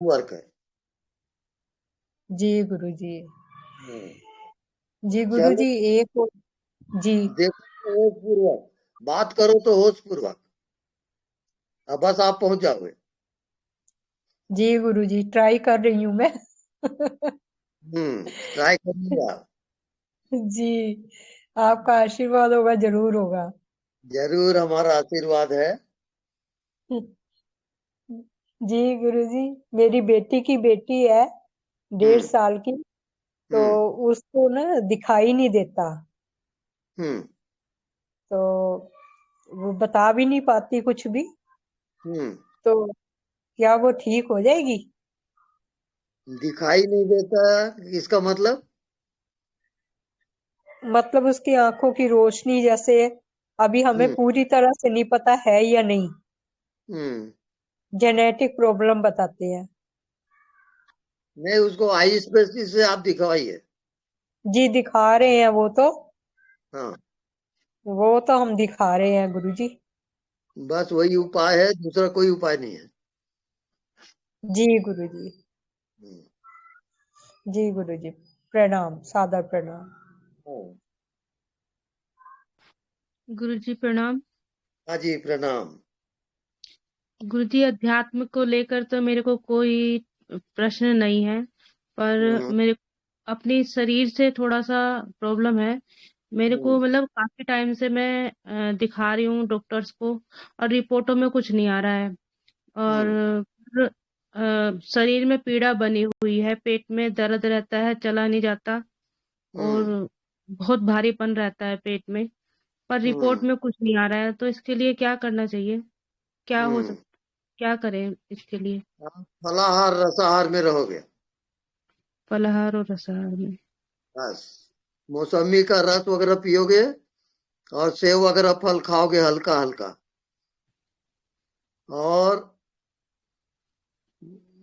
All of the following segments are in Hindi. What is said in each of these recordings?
वर्क है। जी गुरुजी। हम्म, जी चलो गुरुजी एक और। जी। देखो होश पूर्वक बात करो तो होश पूर्वक, अब बस आप पहुंच जाओगे। जी गुरुजी ट्राई कर रही हूँ मैं। ट्राई करिए आप। जी। आपका आशीर्वाद होगा, जरूर होगा। जरूर हमारा आशीर्वाद है। जी गुरुजी, मेरी बेटी की बेटी है, डेढ़ हम्म साल की। तो हम्म उसको ना दिखाई नहीं देता। हम्म तो वो बता भी नहीं पाती कुछ भी। हम्म तो क्या वो ठीक हो जाएगी? दिखाई नहीं देता, इसका मतलब? मतलब उसकी आंखों की रोशनी जैसे, अभी हमें हम्म पूरी तरह से नहीं पता है या नहीं। हम्म जेनेटिक प्रॉब्लम बताते हैं। नहीं, उसको आई स्पेशलिस्ट से आप दिखवाइए। जी दिखा रहे हैं वो तो। हाँ, हम दिखा रहे हैं गुरुजी। बस वही उपाय है, दूसरा कोई उपाय नहीं है। जी गुरुजी। हम्म, जी गुरुजी। प्रणाम, सादर प्रणाम। हाँ। गुरुजी प्रणाम। हाँ जी, प्रणाम। गुरुजी अध्यात्म को लेकर तो मेरे को कोई प्रश्न नहीं है, पर हम्म मेरे अपने शरीर से थोड़ा सा प्रॉब्लम है। मेरे को हम्म मतलब काफी टाइम से मैं दिखा रही हूँ डॉक्टर्स को, और रिपोर्टों में कुछ नहीं आ रहा है। हम्म और शरीर में पीड़ा बनी हुई है, पेट में दर्द रहता है, चला नहीं जाता, हम्म और बहुत भारीपन रहता है पेट में, पर रिपोर्ट हम्म में कुछ नहीं आ रहा है। तो इसके लिए क्या करना चाहिए? क्या हो हम्म सकता, क्या करें इसके लिए? आप फलाहार रसाहार में रहोगे। फलाहार और रसाहार में। बस मौसमी का रस वगैरह पियोगे, और सेव वगैरह फल खाओगे हल्का हल्का, और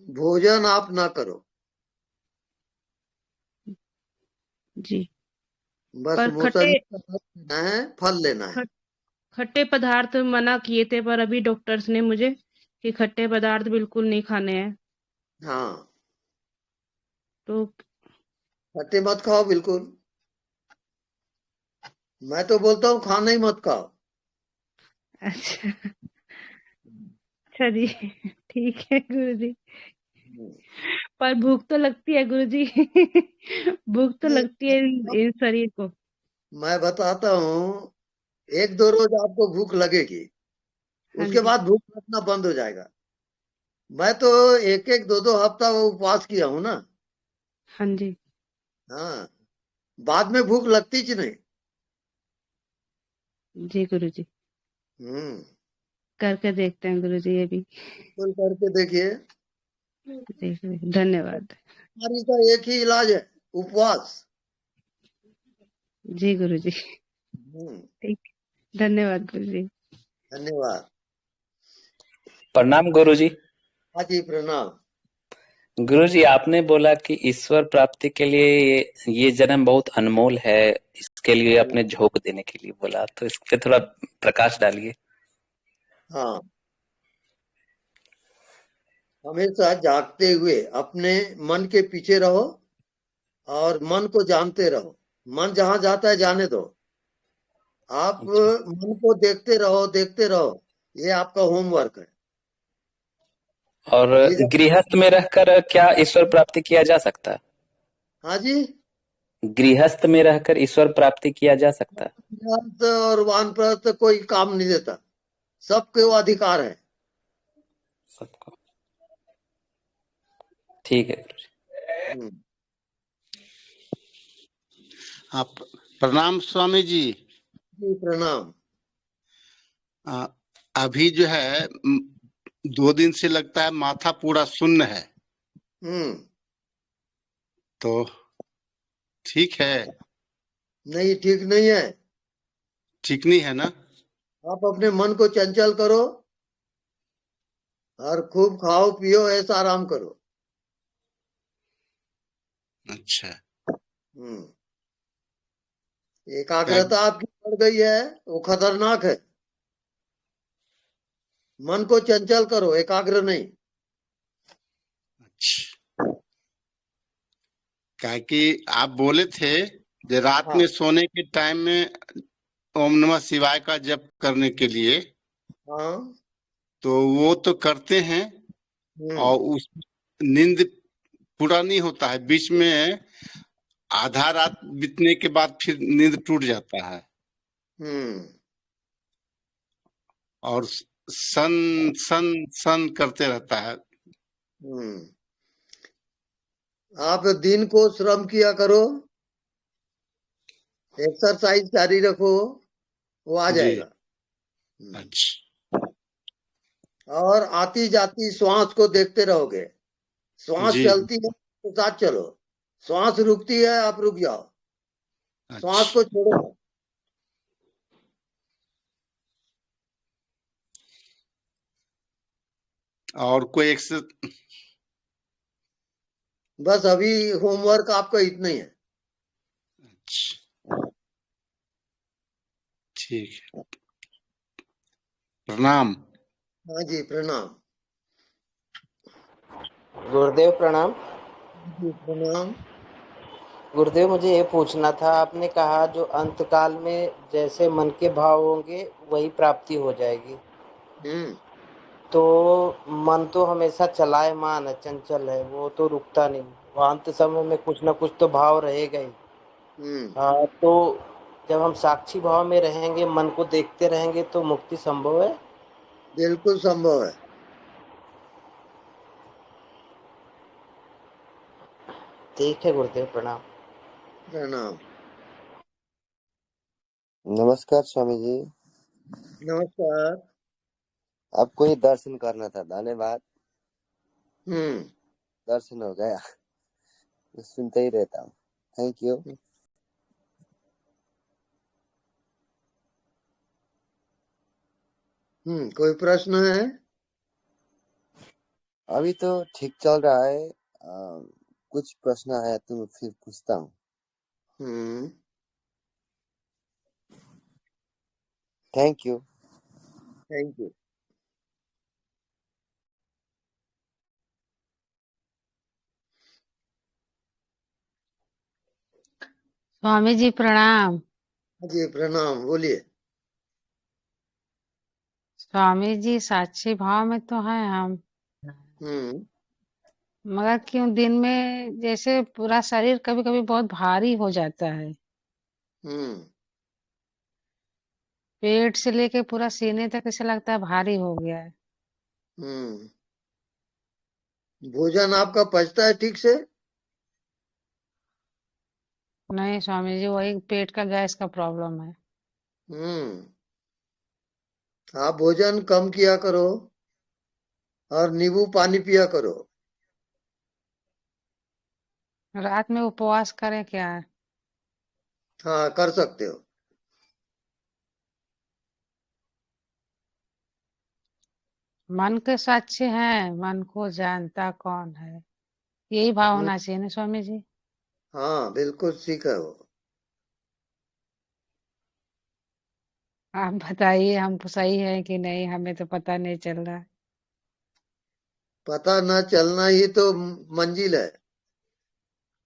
भोजन आप ना करो। जी। बस पर खट्टे मौसमी का रस लेना है, फल लेना है। खट, खट्टे पदार्थ मना किए थे, पर अभी डॉक्टर्स ने मुझे कि खट्टे पदार्थ बिल्कुल नहीं खाने हैं। हाँ, तो खट्टे मत खाओ बिल्कुल। मैं तो बोलता हूँ खाना ही मत खाओ। अच्छा। अच्छा जी। ठीक है गुरुजी। हम्म। पर भूख तो लगती है गुरुजी। भूख तो नहीं, लगती है इन शरीर को। मैं बताता हूँ, एक दो रोज आपको भूख लगेगी, हाँ उसके जी। बाद भूख लगना बंद हो जाएगा। मैं तो एक एक दो दो हफ्ता वो उपवास किया हूँ ना। हाँ जी। हाँ, बाद में भूख लगती ही नहीं। जी गुरुजी। हम्म करके देखते हैं गुरुजी ये भी। बिल्कुल करके देखिए। जी गुरुजी, धन्यवाद। बीमारी का एक ही इलाज है, उपवास। जी गुरुजी। हम्म ठीक। धन्यवाद गुरुजी। धन्यवाद। प्रणाम गुरुजी। हाँ जी, प्रणाम। गुरुजी, आपने बोला कि ईश्वर प्राप्ति के लिए ये जन्म बहुत अनमोल है, इसके लिए अपने झोंक देने के लिए बोला, तो इस पे थोड़ा प्रकाश डालिए। हाँ, हमेशा जागते हुए अपने मन के पीछे रहो, और मन को जानते रहो। मन जहां जाता है जाने दो। आप अच्छा। मन को देखते रहो, ये आपका होमवर्क है। और ये जब, गृहस्थ में रहकर क्या ईश्वर प्राप्ति किया जा सकता है? हाँ जी, गृहस्थ में रहकर ईश्वर प्राप्ति किया जा सकता है? गृहस्थ और वानप्रस्थ कोई काम नहीं देता, सबके वो अधिकार है। सबको। ठीक है गुरुजी। हम्म, आप प्रणाम स्वामी जी। जी प्रणाम। आ, अभी जो है 2 दिन से लगता है माथा पूरा सुन्न है, हम्म तो ठीक है? नहीं, ठीक नहीं है। ठीक नहीं है ना? आप अपने मन को चंचल करो, और खूब खाओ पियो, ऐसा आराम करो। अच्छा। हम्म क्या? एकाग्रता आपकी बढ़ गई है, वो खतरनाक है। मन को चंचल करो, एकाग्र नहीं। क्या कि आप बोले थे कि रात हाँ में सोने के टाइम में ओम नमः शिवाय का जप करने के लिए, हाँ। तो वो तो करते हैं हम्म। और उस नींद पूरा नहीं होता है, बीच में आधा रात बीतने के बाद फिर नींद टूट जाता है हम्म। और सन सन सन करते रहता है। हम्म। आप दिन को श्रम किया करो, एक्सरसाइज जारी रखो, वो आ जी। जाएगा। अच्छा। और आती जाती श्वास को देखते रहोगे। श्वास जी। चलती है तो साथ चलो, श्वास रुकती है आप रुक जाओ, श्वास अच्छा। को छोड़ो मत। और कोई बस अभी होमवर्क आपका इतना ही है। ठीक है, प्रणाम। हाँ जी प्रणाम। गुरुदेव प्रणाम। जी प्रणाम। गुरुदेव मुझे ये पूछना था, आपने कहा जो अंतकाल में जैसे मन के भाव होंगे वही प्राप्ति हो जाएगी, हम्म। तो मन तो हमेशा चलायमान है, चंचल है, वो तो रुकता नहीं, वो अंत समय में कुछ ना कुछ तो भाव रहेगा ही। हम्म। हाँ, तो जब हम साक्षी भाव में रहेंगे, मन को देखते रहेंगे, तो मुक्ति संभव है? बिल्कुल संभव है। ठीक है गुरुदेव, प्रणाम। प्रणाम। नमस्कार स्वामी जी। नमस्कार। आपको ही दर्शन करना था, धन्यवाद। हम्म। दर्शन हो गया। सुनते ही रहता हूँ, थैंक यू। कोई प्रश्न है? अभी तो ठीक चल रहा है। कुछ प्रश्न है तो फिर पूछता हूँ। हम्म। Thank you. Thank you. Swami ji प्रणाम। जी प्रणाम, बोलिए। स्वामी जी साक्षी भाव में तो हैं हम, हम्म। मगर क्यों दिन में जैसे पूरा शरीर कभी कभी बहुत भारी हो जाता है, हम्म। पेट से लेके पूरा सीने तक ऐसा लगता है भारी हो गया है। हम्म। भोजन आपका पचता है ठीक से? नहीं स्वामी जी, वही पेट का गैस का प्रॉब्लम है। हम्म। आप भोजन कम किया करो और नींबू पानी पिया करो। रात में उपवास करें क्या? हाँ कर सकते हो। मन के साक्षी हैं, मन को जानता कौन है, यही भाव हम्म। होना चाहिए ना स्वामी जी। हाँ बिल्कुल ठीक है वो। आप बताइए हमको सही है कि नहीं, हमें तो पता नहीं चल रहा पता न चलना ही तो मंजिल है,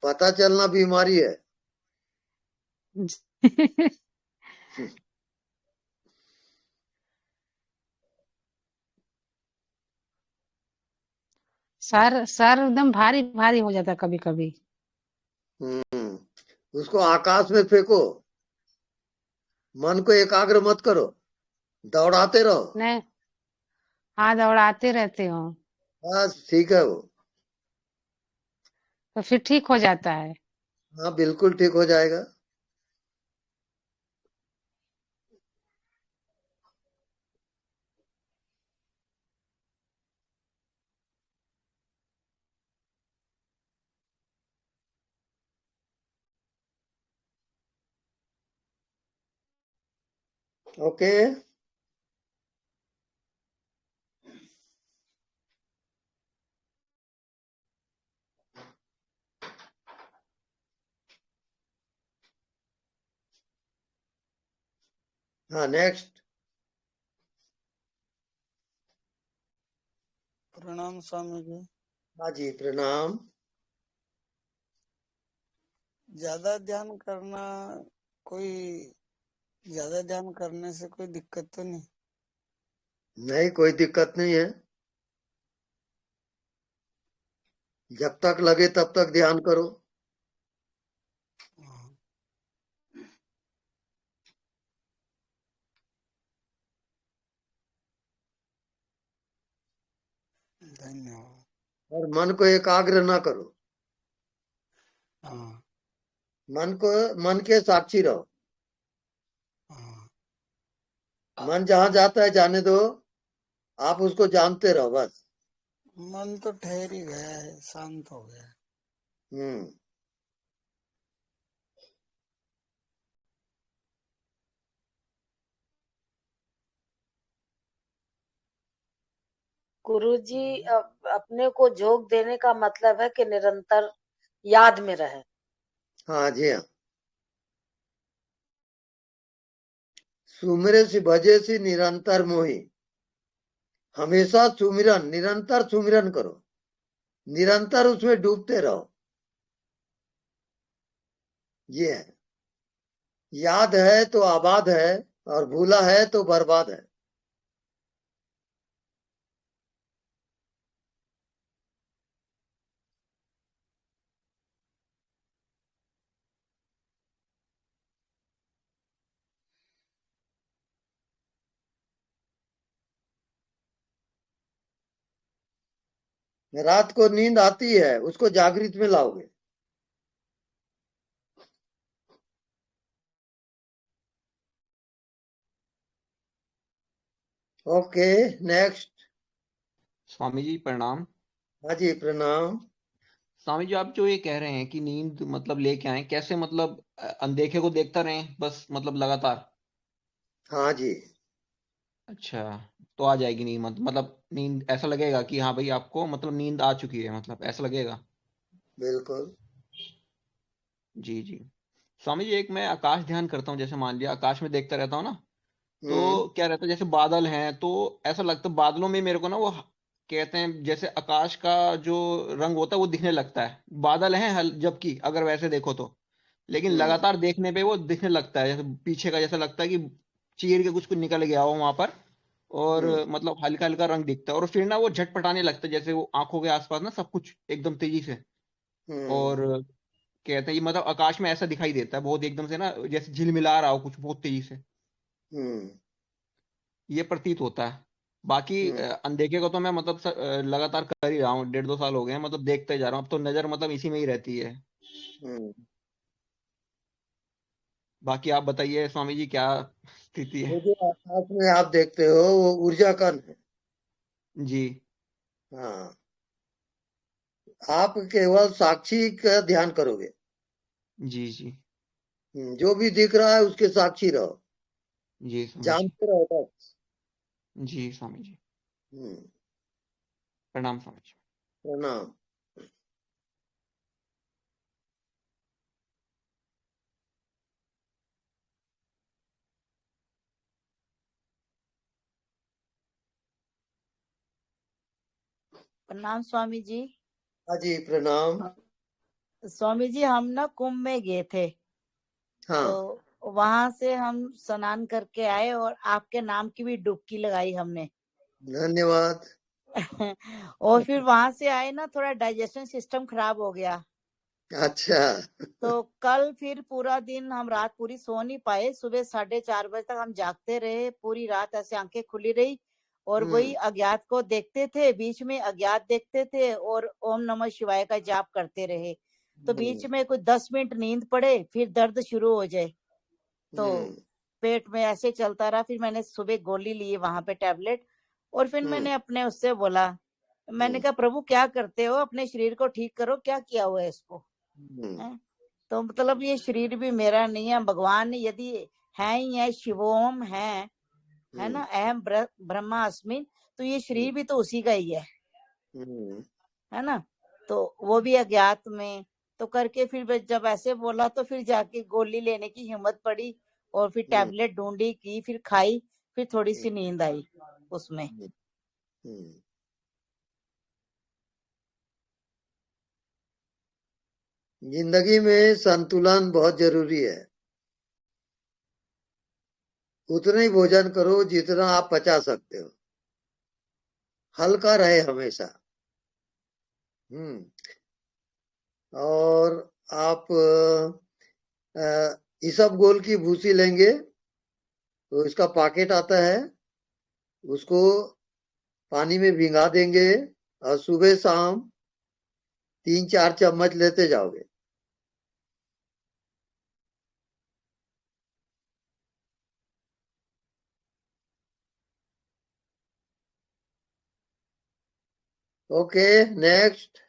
पता चलना बीमारी है। है। सर सर एकदम भारी भारी हो जाता कभी कभी। उसको आकाश में फेंको, मन को एकाग्र मत करो, दौड़ाते रहो। नहीं, हाँ दौड़ाते रहते हो बस ठीक है वो। तो फिर ठीक हो जाता है। हाँ बिल्कुल ठीक हो जाएगा। ओके। हाँ नेक्स्ट। प्रणाम स्वामी जी। हाँ जी प्रणाम। ज्यादा ध्यान करना कोई ज्यादा ध्यान करने से कोई दिक्कत तो नहीं? नहीं, कोई दिक्कत नहीं है। जब तक लगे तब तक ध्यान करो। हाँ, धन्यवाद। और मन को एकाग्र ना करो। हाँ मन के साक्षी रहो। हाँ मन जहां जाता है जाने दो, आप उसको जानते रहो बस। मन तो ठहर ही गया है, शांत हो गया है। हम्म गुरुजी, अपने को जोग देने का मतलब है कि निरंतर याद में रहे। हाँ जी हाँ। सुमिरे सी भजे सी निरंतर मोही। हमेशा सुमिरन, निरंतर सुमिरन करो, निरंतर उसमें डूबते रहो। ये है। याद है तो आबाद है, और भूला है तो बर्बाद है। रात को नींद आती है, उसको जागृत में लाओगे। Okay, next. स्वामी जी प्रणाम। हाँ जी प्रणाम। स्वामी जी, आप जो ये कह रहे हैं कि नींद मतलब लेके आए, कैसे मतलब अनदेखे को देखता रहें बस, मतलब लगातार? हाँ जी। अच्छा, तो आ जाएगी नींद? मतलब नींद ऐसा लगेगा कि हाँ भाई आपको मतलब नींद आ चुकी है, मतलब ऐसा लगेगा? बिल्कुल। जी जी। स्वामी जी, एक मैं आकाश ध्यान करता हूँ, जैसे मान लिया आकाश में देखता रहता हूँ ना, हम्म तो क्या रहता है जैसे बादल हैं, तो ऐसा लगता है बादलों में मेरे को ना वो कहते हैं जैसे आकाश का जो रंग होता है वो दिखने लगता है, बादल हैं जबकि अगर वैसे देखो तो, लेकिन हम्म लगातार देखने पे वो दिखने लगता है, जैसे पीछे का जैसा लगता है कि चीर के कुछ निकल गया हो वहां पर, और हम्म मतलब हल्का हल्का रंग दिखता है, और फिर ना वो झटपटाने लगता है, जैसे वो आंखों के आसपास ना सब कुछ एकदम तेजी से। हम्म और कहते हैं ये मतलब आकाश में ऐसा दिखाई देता है बहुत एकदम से ना, जैसे झिलमिला रहा हो कुछ बहुत तेजी से, हम्म ये प्रतीत होता है। बाकी हम्म अनदेखे को तो मैं मतलब लगातार कर ही रहा हूँ, 1.5-2 साल हो गए हैं, मतलब देखते जा रहा हूँ, अब तो नजर मतलब इसी में ही रहती है। हम्म। बाकी आप बताइए स्वामी जी, क्या स्थिति है? वो जो आकाश में आप देखते हो वो ऊर्जा कण है। जी हाँ, आप केवल साक्षी का ध्यान करोगे। जी जी जो भी दिख रहा है उसके साक्षी रहो, जी स्वामी जी। जानते रहो बस। जी स्वामी जी। हम्म, प्रणाम स्वामी जी। प्रणाम। प्रणाम स्वामी जी। हाँ जी प्रणाम। स्वामी जी, हम ना कुंभ में गए थे, हाँ, तो वहां से हम स्नान करके आए और आपके नाम की भी डुबकी लगाई हमने। धन्यवाद। और फिर वहां से आए ना, थोड़ा डाइजेशन सिस्टम खराब हो गया, अच्छा। तो कल फिर पूरा दिन हम रात पूरी सो नहीं पाए। सुबह 4:30 बजे तक हम जागते रहे, पूरी रात ऐसे आंखें खुली रही और वही हम्म अज्ञात को देखते थे, बीच में अज्ञात देखते थे और ओम नमः शिवाय का जाप करते रहे। तो बीच हम्म में कुछ 10 मिनट नींद पड़े, फिर दर्द शुरू हो जाए, तो हम्म पेट में ऐसे चलता रहा। फिर मैंने सुबह गोली ली वहां पे टैबलेट, और फिर हम्म मैंने अपने उससे बोला, मैंने हम्म कहा प्रभु क्या करते हो, अपने शरीर को ठीक करो, क्या किया हुआ है इसको, हम्म है? तो मतलब ये शरीर भी मेरा नहीं है, भगवान ने यदि है ही है, शिवोम है ना, हम्म अहम ब्रह्मा अस्मिन, तो ये शरीर भी तो उसी का ही हम्म है ना। तो वो भी अज्ञात में, तो करके फिर जब ऐसे बोला तो फिर जाके गोली लेने की हिम्मत पड़ी, और फिर हम्म टैबलेट ढूंढी की, फिर खाई, फिर थोड़ी हम्म सी नींद आई उसमें। हम्म हम्म। जिंदगी में संतुलन बहुत जरूरी है। उतना ही भोजन करो जितना आप पचा सकते हो, हल्का रहे हमेशा। और आप इसबगोल की भूसी लेंगे तो इसका पैकेट आता है, उसको पानी में भिंगा देंगे और सुबह शाम 3-4 चम्मच लेते जाओगे। Okay, next.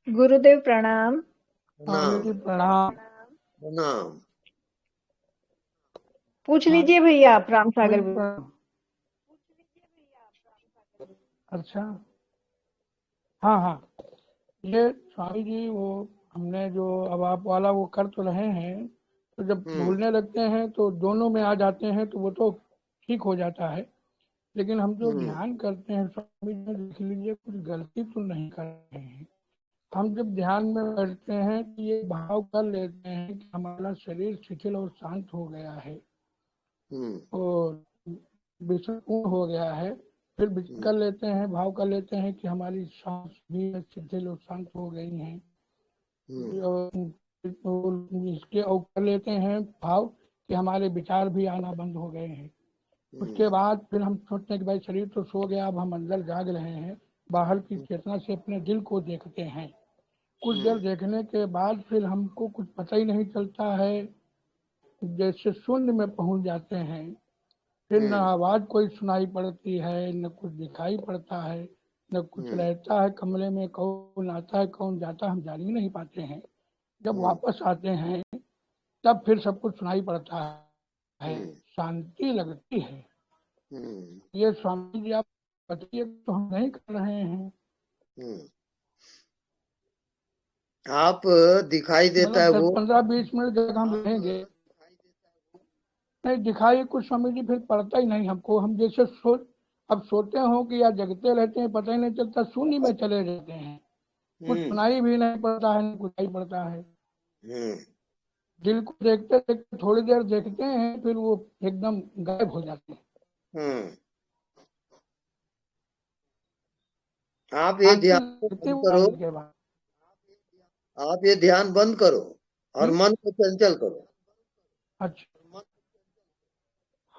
गुरुदेव प्रणाम। स्वामी जी प्रणाम प्रणाम। प्रणाम। पूछ लीजिए भैया आप राम सागर भी। अच्छा, हाँ हाँ, ये स्वामी जी वो हमने जो अब आप वाला वो कर तो रहे हैं, तो जब भूलने लगते हैं तो दोनों में आ जाते हैं तो वो तो ठीक हो जाता है, लेकिन हम जो ध्यान करते हैं स्वामी जी देख लीजिए कुछ गलती तो नहीं कर रहे हैं। हम जब ध्यान में बैठते हैं तो ये भाव कर लेते हैं कि हमारा शरीर शिथिल और शांत हो गया है और विषपूर्ण हो गया है, फिर कर लेते हैं भाव कर लेते हैं कि हमारी सांस भी शिथिल और शांत हो गई हैं, और इसके और कर लेते हैं भाव कि हमारे विचार भी आना बंद हो गए हैं। उसके बाद फिर हम सोचते हैं कि भाई शरीर तो सो गया, अब हम अंदर जाग रहे हैं, बाहर की चेतना से अपने दिल को देखते हैं। कुछ देर देखने के बाद फिर हमको कुछ पता ही नहीं चलता है, जैसे शून्य में पहुंच जाते हैं। फिर न आवाज कोई सुनाई पड़ती है, न कुछ दिखाई पड़ता है, न कुछ रहता है कमरे में, कौन आता है कौन जाता है हम जान ही नहीं पाते हैं। जब वापस आते हैं तब फिर सब कुछ सुनाई पड़ता है, शांति लगती है। ये स्वामी जी आप बताइए, तो हम नहीं कर रहे हैं। आप दिखाई देता है वो 15-20 मिनट जब हम रहेंगे, नहीं दिखाई कुछ स्वामी जी फिर पड़ता ही नहीं हमको। हम जैसे अब सोते हो कि या जगते रहते हैं, पता ही नहीं चलता, शून्य में चले जाते हैं, कुछ सुनाई भी नहीं पड़ता है, न कुछ नहीं पड़ता है। दिल को देखते देखते थोड़ी देर देखते हैं, फिर वो एकदम गायब हो जाते हैं। आप ये ध्यान बंद करो, आप ये ध्यान बंद करो और मन को चंचल करो। अच्छा,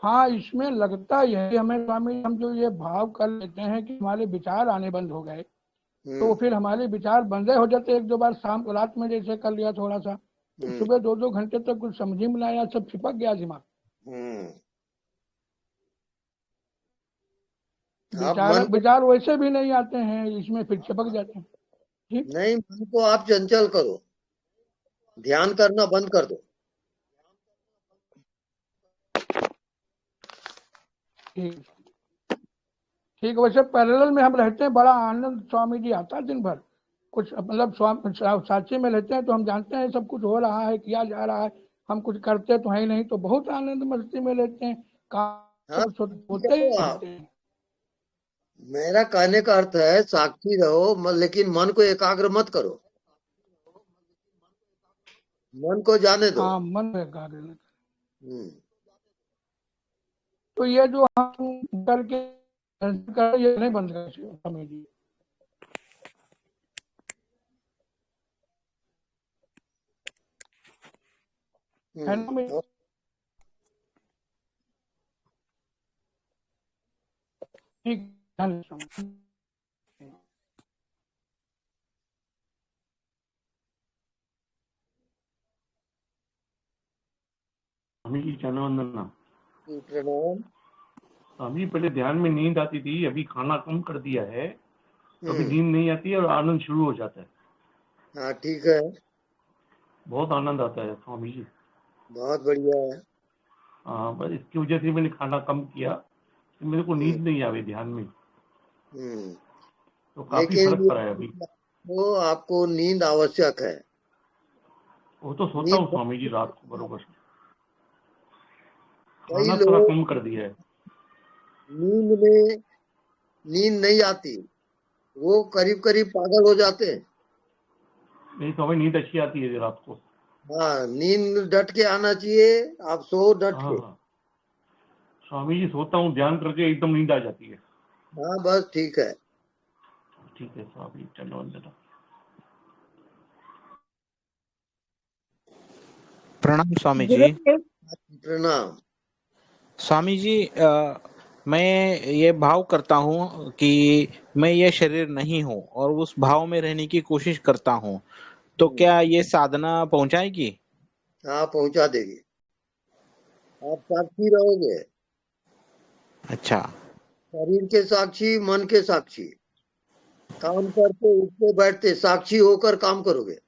हाँ, इसमें लगता यह है हमें स्वामी, हम जो ये भाव कर लेते हैं कि हमारे विचार आने बंद हो गए, तो फिर हमारे विचार बंदे हो जाते। 1-2 बार शाम रात में जैसे कर लिया थोड़ा सा, तो सुबह 2-2 घंटे तक कुछ समझ ही में नहीं आया, सब चिपक गया दिमाग। विचार वैसे भी नहीं आते हैं, इसमें फिर चिपक जाते हैं। ठीक नहीं, मन को आप चंचल करो, ध्यान करना बंद कर दो। ठीक, वैसे पैरेलल में हम रहते हैं, बड़ा आनंद स्वामी जी आता है दिन भर। कुछ मतलब साक्षी में रहते हैं तो हम जानते हैं सब कुछ हो रहा है, किया जा रहा है, हम कुछ करते तो है ही नहीं, तो बहुत आनंद मस्ती में रहते हैं, होते ही रहते हैं। मेरा कहने का अर्थ है साक्षी रहो, लेकिन मन को एकाग्र मत करो, मन को जाने दो। हाँ, मन को एकाग्र न करो। तो ये जो हम करके ये नहीं बंद कर स्वामी जी। है ना? ठीक, स्वामी जी चरणवंदना। प्रणाम। स्वामी पहले ध्यान में नींद आती थी, अभी खाना कम कर दिया है, कभी नींद नहीं आती है और आनंद शुरू हो जाता है। हाँ, ठीक है, बहुत आनंद आता है स्वामी जी। बहुत बढ़िया है। हाँ, बस इसकी वजह से मैंने खाना कम किया, तो मेरे को नींद नहीं आवे ध्यान में, तो काफी फर्क पड़ा है अभी। वो आपको नींद आवश्यक है। वो तो सोता हूँ स्वामी जी रात को बरोबर, कई खाना थोड़ा लोग कम कर दिया है। नींद में नींद नहीं आती, वो करीब करीब पागल हो जाते हैं। नहीं स्वामी नींद अच्छी आती है रात को। हाँ, नींद डट के आना चाहिए, आप सो डट हाँ के। हाँ स्वामी जी, सोता हूँ ध्यान करके एकदम नींद आ जाती है। हाँ बस ठीक है। ठीक है स्वामी, चलो अंदर। प्रणाम स्वामी जी। गुरुदेव प्रणाम। स्वामी जी, मैं ये भाव करता हूँ कि मैं ये शरीर नहीं हूँ और उस भाव में रहने की कोशिश करता हूँ, तो क्या ये साधना पहुंचाएगी? हाँ पहुंचा देगी, आप साक्षी रहोगे। अच्छा। शरीर के साक्षी, मन के साक्षी, काम करते उठते बैठते साक्षी होकर काम करोगे।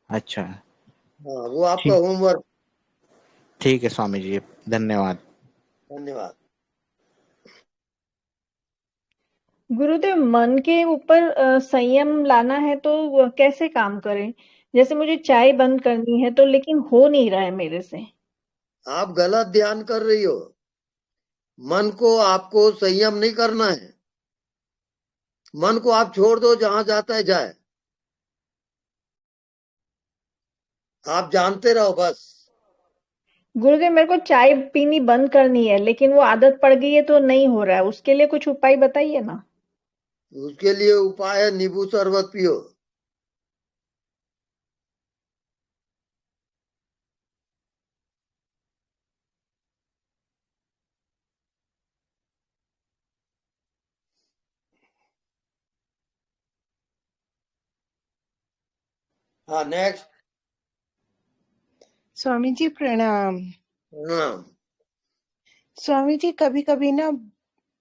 अच्छा हाँ, वो आपका ठीक होमवर्क। ठीक है स्वामी जी, धन्यवाद। धन्यवाद। गुरुदेव, मन के ऊपर संयम लाना है तो वो कैसे काम करें? जैसे मुझे चाय बंद करनी है तो लेकिन हो नहीं रहा है मेरे से। आप गलत ध्यान कर रही हो। मन को आपको संयम नहीं करना है। मन को आप छोड़ दो, जहां जाता है जाए, आप जानते रहो बस। गुरुदेव, मेरे को चाय पीनी बंद करनी है लेकिन वो आदत पड़ गई है तो नहीं हो रहा है, उसके लिए कुछ उपाय बताइए ना। उसके लिए उपाय है, नींबू शरबत पियो। हाँ नेक्स्ट। स्वामी जी प्रणाम। प्रणाम। स्वामी जी कभी कभी ना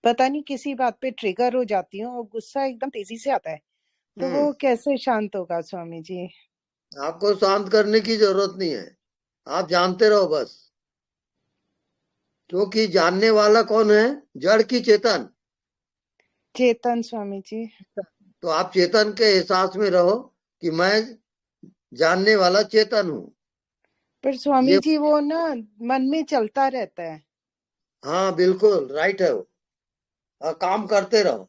पता नहीं किसी बात पे ट्रिगर हो जाती हूँ और गुस्सा एकदम तेजी से आता है, तो वो कैसे शांत होगा स्वामी जी? आपको शांत करने की जरूरत नहीं है, आप जानते रहो बस। क्योंकि जानने वाला कौन है? जड़ की चेतन। चेतन स्वामी जी। तो आप चेतन के एहसास में रहो कि मैं जानने वाला चेतन हूँ। पर स्वामी ये जी वो ना मन में चलता रहता है। हाँ बिल्कुल राइट है वो। काम करते रहो।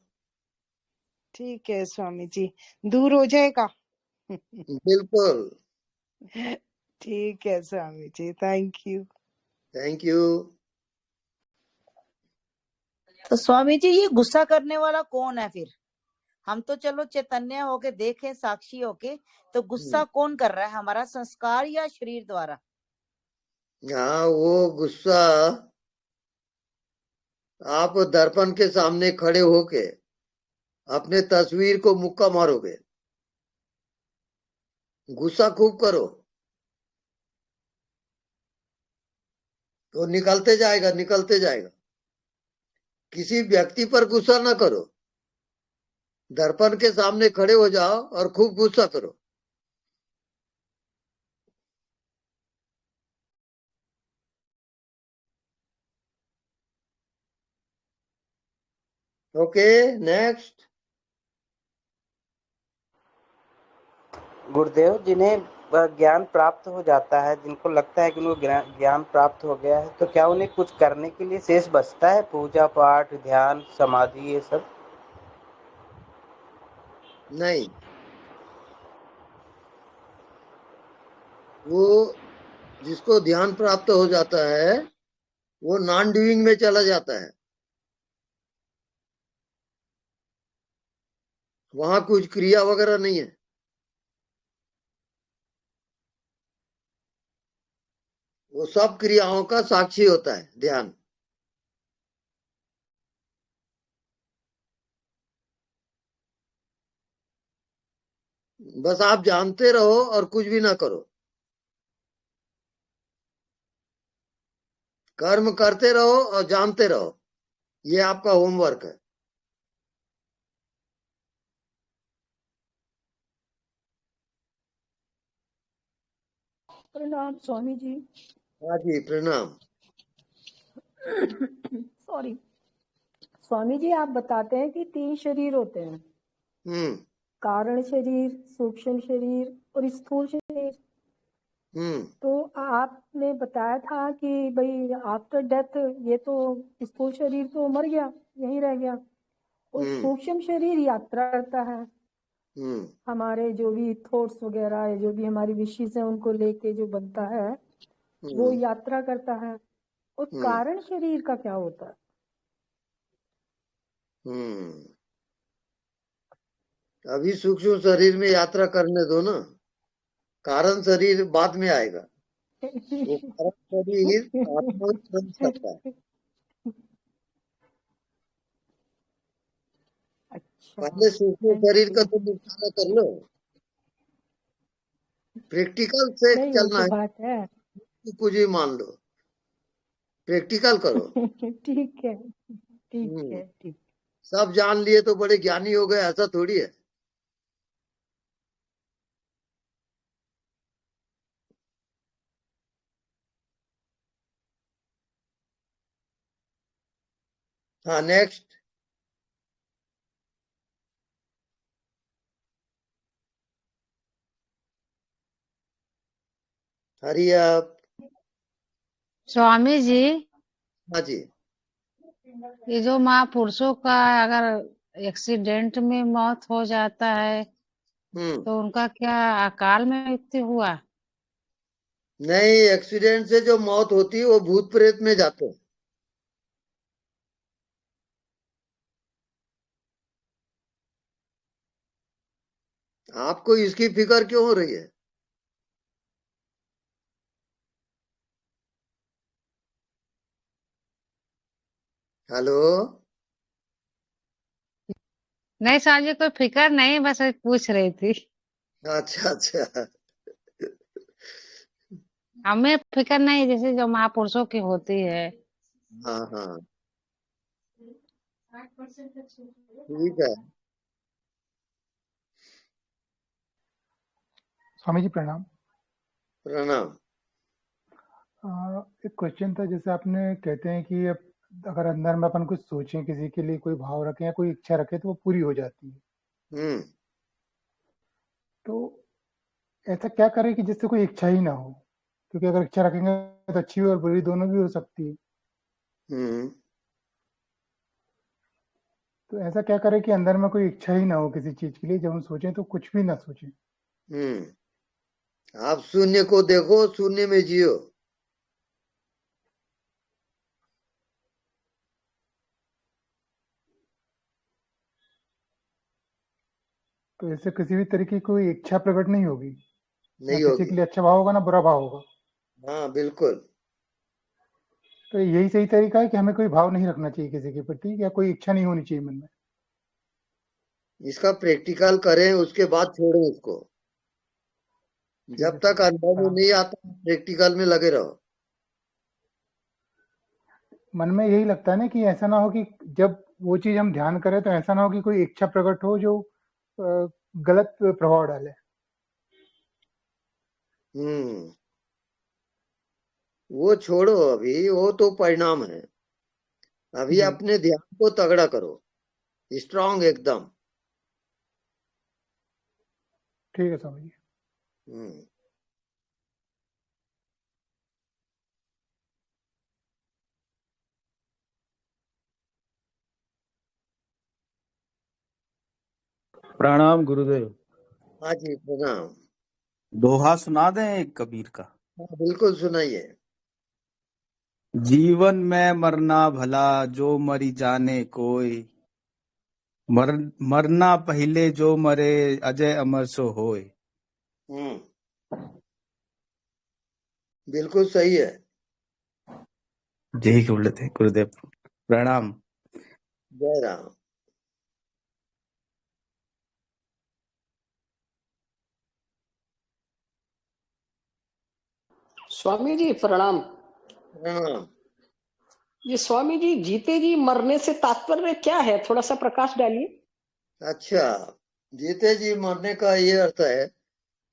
ठीक है स्वामी जी, दूर हो जाएगा। बिल्कुल। ठीक है Swami ji, thank you. Thank you. तो स्वामी जी ये गुस्सा करने वाला कौन है फिर? हम तो चलो चैतन्य होके देखे, साक्षी होके, तो गुस्सा कौन कर रहा है? हमारा संस्कार या शरीर द्वारा? हाँ, वो गुस्सा आप दर्पण के सामने खड़े होके अपने तस्वीर को मुक्का मारोगे। गुस्सा खूब करो तो निकलते जाएगा, निकलते जाएगा। किसी व्यक्ति पर गुस्सा ना करो, दर्पण के सामने खड़े हो जाओ और खूब गुस्सा करो। Okay next. गुरुदेव, जिन्हें ज्ञान प्राप्त हो जाता है, जिनको लगता है कि उनको ज्ञान प्राप्त हो गया है, तो क्या उन्हें कुछ करने के लिए शेष बचता है? पूजा पाठ, ध्यान, समाधि, ये सब? नहीं, वो जिसको ध्यान प्राप्त हो जाता है वो नॉन डूइंग में चला जाता है। वहां कुछ क्रिया वगैरह नहीं है, वो सब क्रियाओं का साक्षी होता है ध्यान। बस आप जानते रहो और कुछ भी ना करो, कर्म करते रहो और जानते रहो। ये आपका होमवर्क है। प्रणाम स्वामी जी। हाँ जी प्रणाम। सॉरी। स्वामी जी, आप बताते हैं कि 3 शरीर होते हैं, कारण शरीर, सूक्ष्म शरीर और स्थूल शरीर। तो आपने बताया था कि भाई आफ्टर डेथ ये तो स्थूल शरीर तो मर गया, यहीं रह गया, और सूक्ष्म शरीर यात्रा करता है, हमारे जो भी थॉट्स वगैरह है, जो भी हमारी विशेष है, उनको लेके जो बनता है वो यात्रा करता है। और कारण शरीर का क्या होता है? अभी सूक्ष्म शरीर में यात्रा करने दो ना, कारण शरीर बाद में आएगा। वो कारण शरीर आत्मा में प्रवेश करता है। अच्छा, पहले सूक्ष्म शरीर का तो निपटारा कर लो, प्रैक्टिकल से नहीं वो चलना तो है। बात है। कुछ भी मान लो, प्रैक्टिकल करो। ठीक है, ठीक है, ठीक। सब जान लिए तो बड़े ज्ञानी हो गए, ऐसा थोड़ी है। हाँ, नेक्स्ट। हरी आप। स्वामी जी, हाँ जी। ये जो महापुरुषों का अगर एक्सीडेंट में मौत हो जाता है तो उनका क्या अकाल में मृत्यु हुआ? नहीं, एक्सीडेंट से जो मौत होती है वो भूत प्रेत में जाते हैं। आपको इसकी फिक्र क्यों हो रही है? हेलो। नहीं स्वामी जी, कोई फिक्र नहीं, बस पूछ रही थी। अच्छा अच्छा। हमें फिक्र नहीं, जैसे जो महापुरुषों की होती है। हाँ हाँ, ठीक है। स्वामी जी प्रणाम। प्रणाम। एक क्वेश्चन था, जैसे आपने कहते हैं कि अगर अंदर में अपन कुछ सोचें, किसी के लिए कोई भाव रखें या कोई इच्छा रखें तो वो पूरी हो जाती है। तो ऐसा क्या करें कि जिससे कोई इच्छा ही ना हो? क्योंकि अगर इच्छा रखेंगे तो अच्छी और बुरी दोनों भी हो सकती है। तो ऐसा क्या करें कि अंदर में कोई इच्छा ही ना हो किसी चीज के लिए, जब हम सोचें तो कुछ भी ना सोचें। आप शून्य को देखो, शून्य में जियो। तो ऐसे किसी भी तरीके की कोई इच्छा प्रकट नहीं होगी, ना नहीं किसी होगी। के लिए अच्छा भाव होगा ना बुरा भाव होगा। हाँ बिल्कुल। तो यही सही तरीका है कि हमें कोई भाव नहीं रखना चाहिए किसी के प्रति, या कोई इच्छा नहीं होनी चाहिए मन में। इसका प्रैक्टिकल करें, उसके बाद छोड़ें इसको। जब तक अनुभव में नहीं आता, प्रैक्टिकल में लगे रहो। मन में यही लगता है ना कि ऐसा ना हो कि जब वो चीज हम ध्यान करें तो ऐसा ना हो कि कोई इच्छा प्रकट हो जो गलत प्रभाव डाले। वो छोड़ो, अभी वो तो परिणाम है। अभी अपने ध्यान को तगड़ा करो, स्ट्रांग एकदम। ठीक है स्वामी जी। प्रणाम गुरुदेव। हाँ जी प्रणाम। दोहा सुना दें एक कबीर का? हाँ, बिल्कुल सुनाइए। जीवन में मरना भला, जो मरी जाने कोई। मरना पहले जो मरे, अजय अमर सो होए। बिल्कुल सही है। जय गुरुदेव। प्रणाम। जय राम। स्वामी जी प्रणाम। प्रणाम। ये स्वामी जी, जीते जी मरने से तात्पर्य क्या है, थोड़ा सा प्रकाश डालिए। अच्छा, जीते जी मरने का ये अर्थ है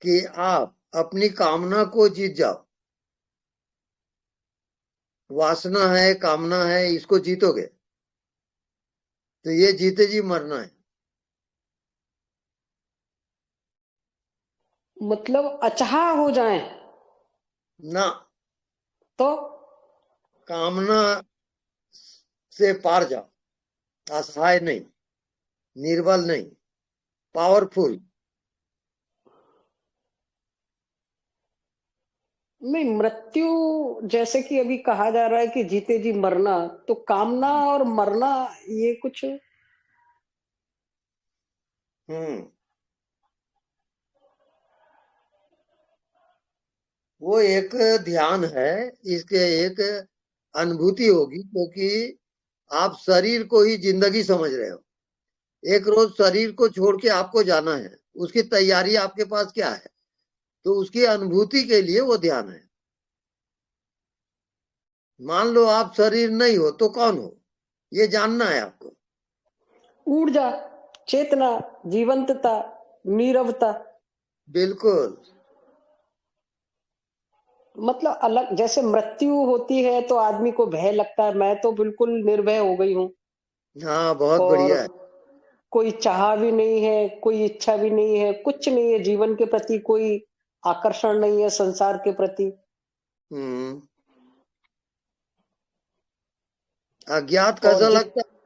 कि आप अपनी कामना को जीत जाओ। वासना है, कामना है, इसको जीतोगे तो ये जीते जी मरना है। मतलब अचाह हो जाए ना, तो कामना से पार जाओ। असहाय नहीं, निर्बल नहीं, पावरफुल। नहीं, मृत्यु जैसे कि अभी कहा जा रहा है कि जीते जी मरना, तो कामना और मरना ये कुछ वो एक ध्यान है, इसके एक अनुभूति होगी, क्योंकि आप शरीर को ही जिंदगी समझ रहे हो। एक रोज शरीर को छोड़ के आपको जाना है, उसकी तैयारी आपके पास क्या है, तो उसकी अनुभूति के लिए वो ध्यान है। मान लो आप शरीर नहीं हो तो कौन हो, ये जानना है आपको। ऊर्जा, चेतना, जीवंतता, नीरवता। बिल्कुल। मतलब अलग, जैसे मृत्यु होती है तो आदमी को भय लगता है, मैं तो बिल्कुल निर्भय हो गई हूँ। हाँ, बहुत और बढ़िया है। कोई चाह भी नहीं है, कोई इच्छा भी नहीं है, कुछ नहीं है, जीवन के प्रति कोई आकर्षण नहीं है, संसार के प्रति। अज्ञात कैसा लगता है?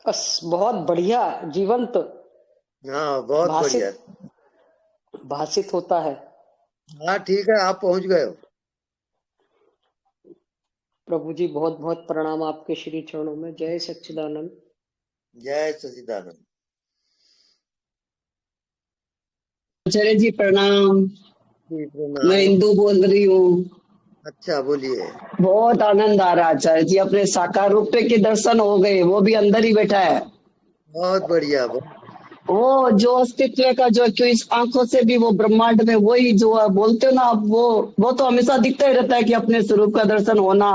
बस बहुत बढ़िया, जीवंत। हाँ, बहुत बढ़िया। भाषित होता है। हाँ ठीक है, आप पहुंच गए हो। प्रभु जी बहुत बहुत प्रणाम आपके श्री चरणों में। जय सच्चिदानंद। जय सच्चिदानंद। आचार्य जी प्रणाम। जी प्रणाम। मैं इंदू बोल रही हूँ। अच्छा, बोलिए। बहुत आनंद आ रहा है आचार्य जी, अपने साकार रूप के दर्शन हो गए, वो भी अंदर ही बैठा है। बहुत बढ़िया। वो जो अस्तित्व का जो इस आंखों से भी वो ब्रह्मांड में वही जो बोलते हो ना, वो तो हमेशा दिखता ही रहता है कि अपने स्वरूप का दर्शन होना,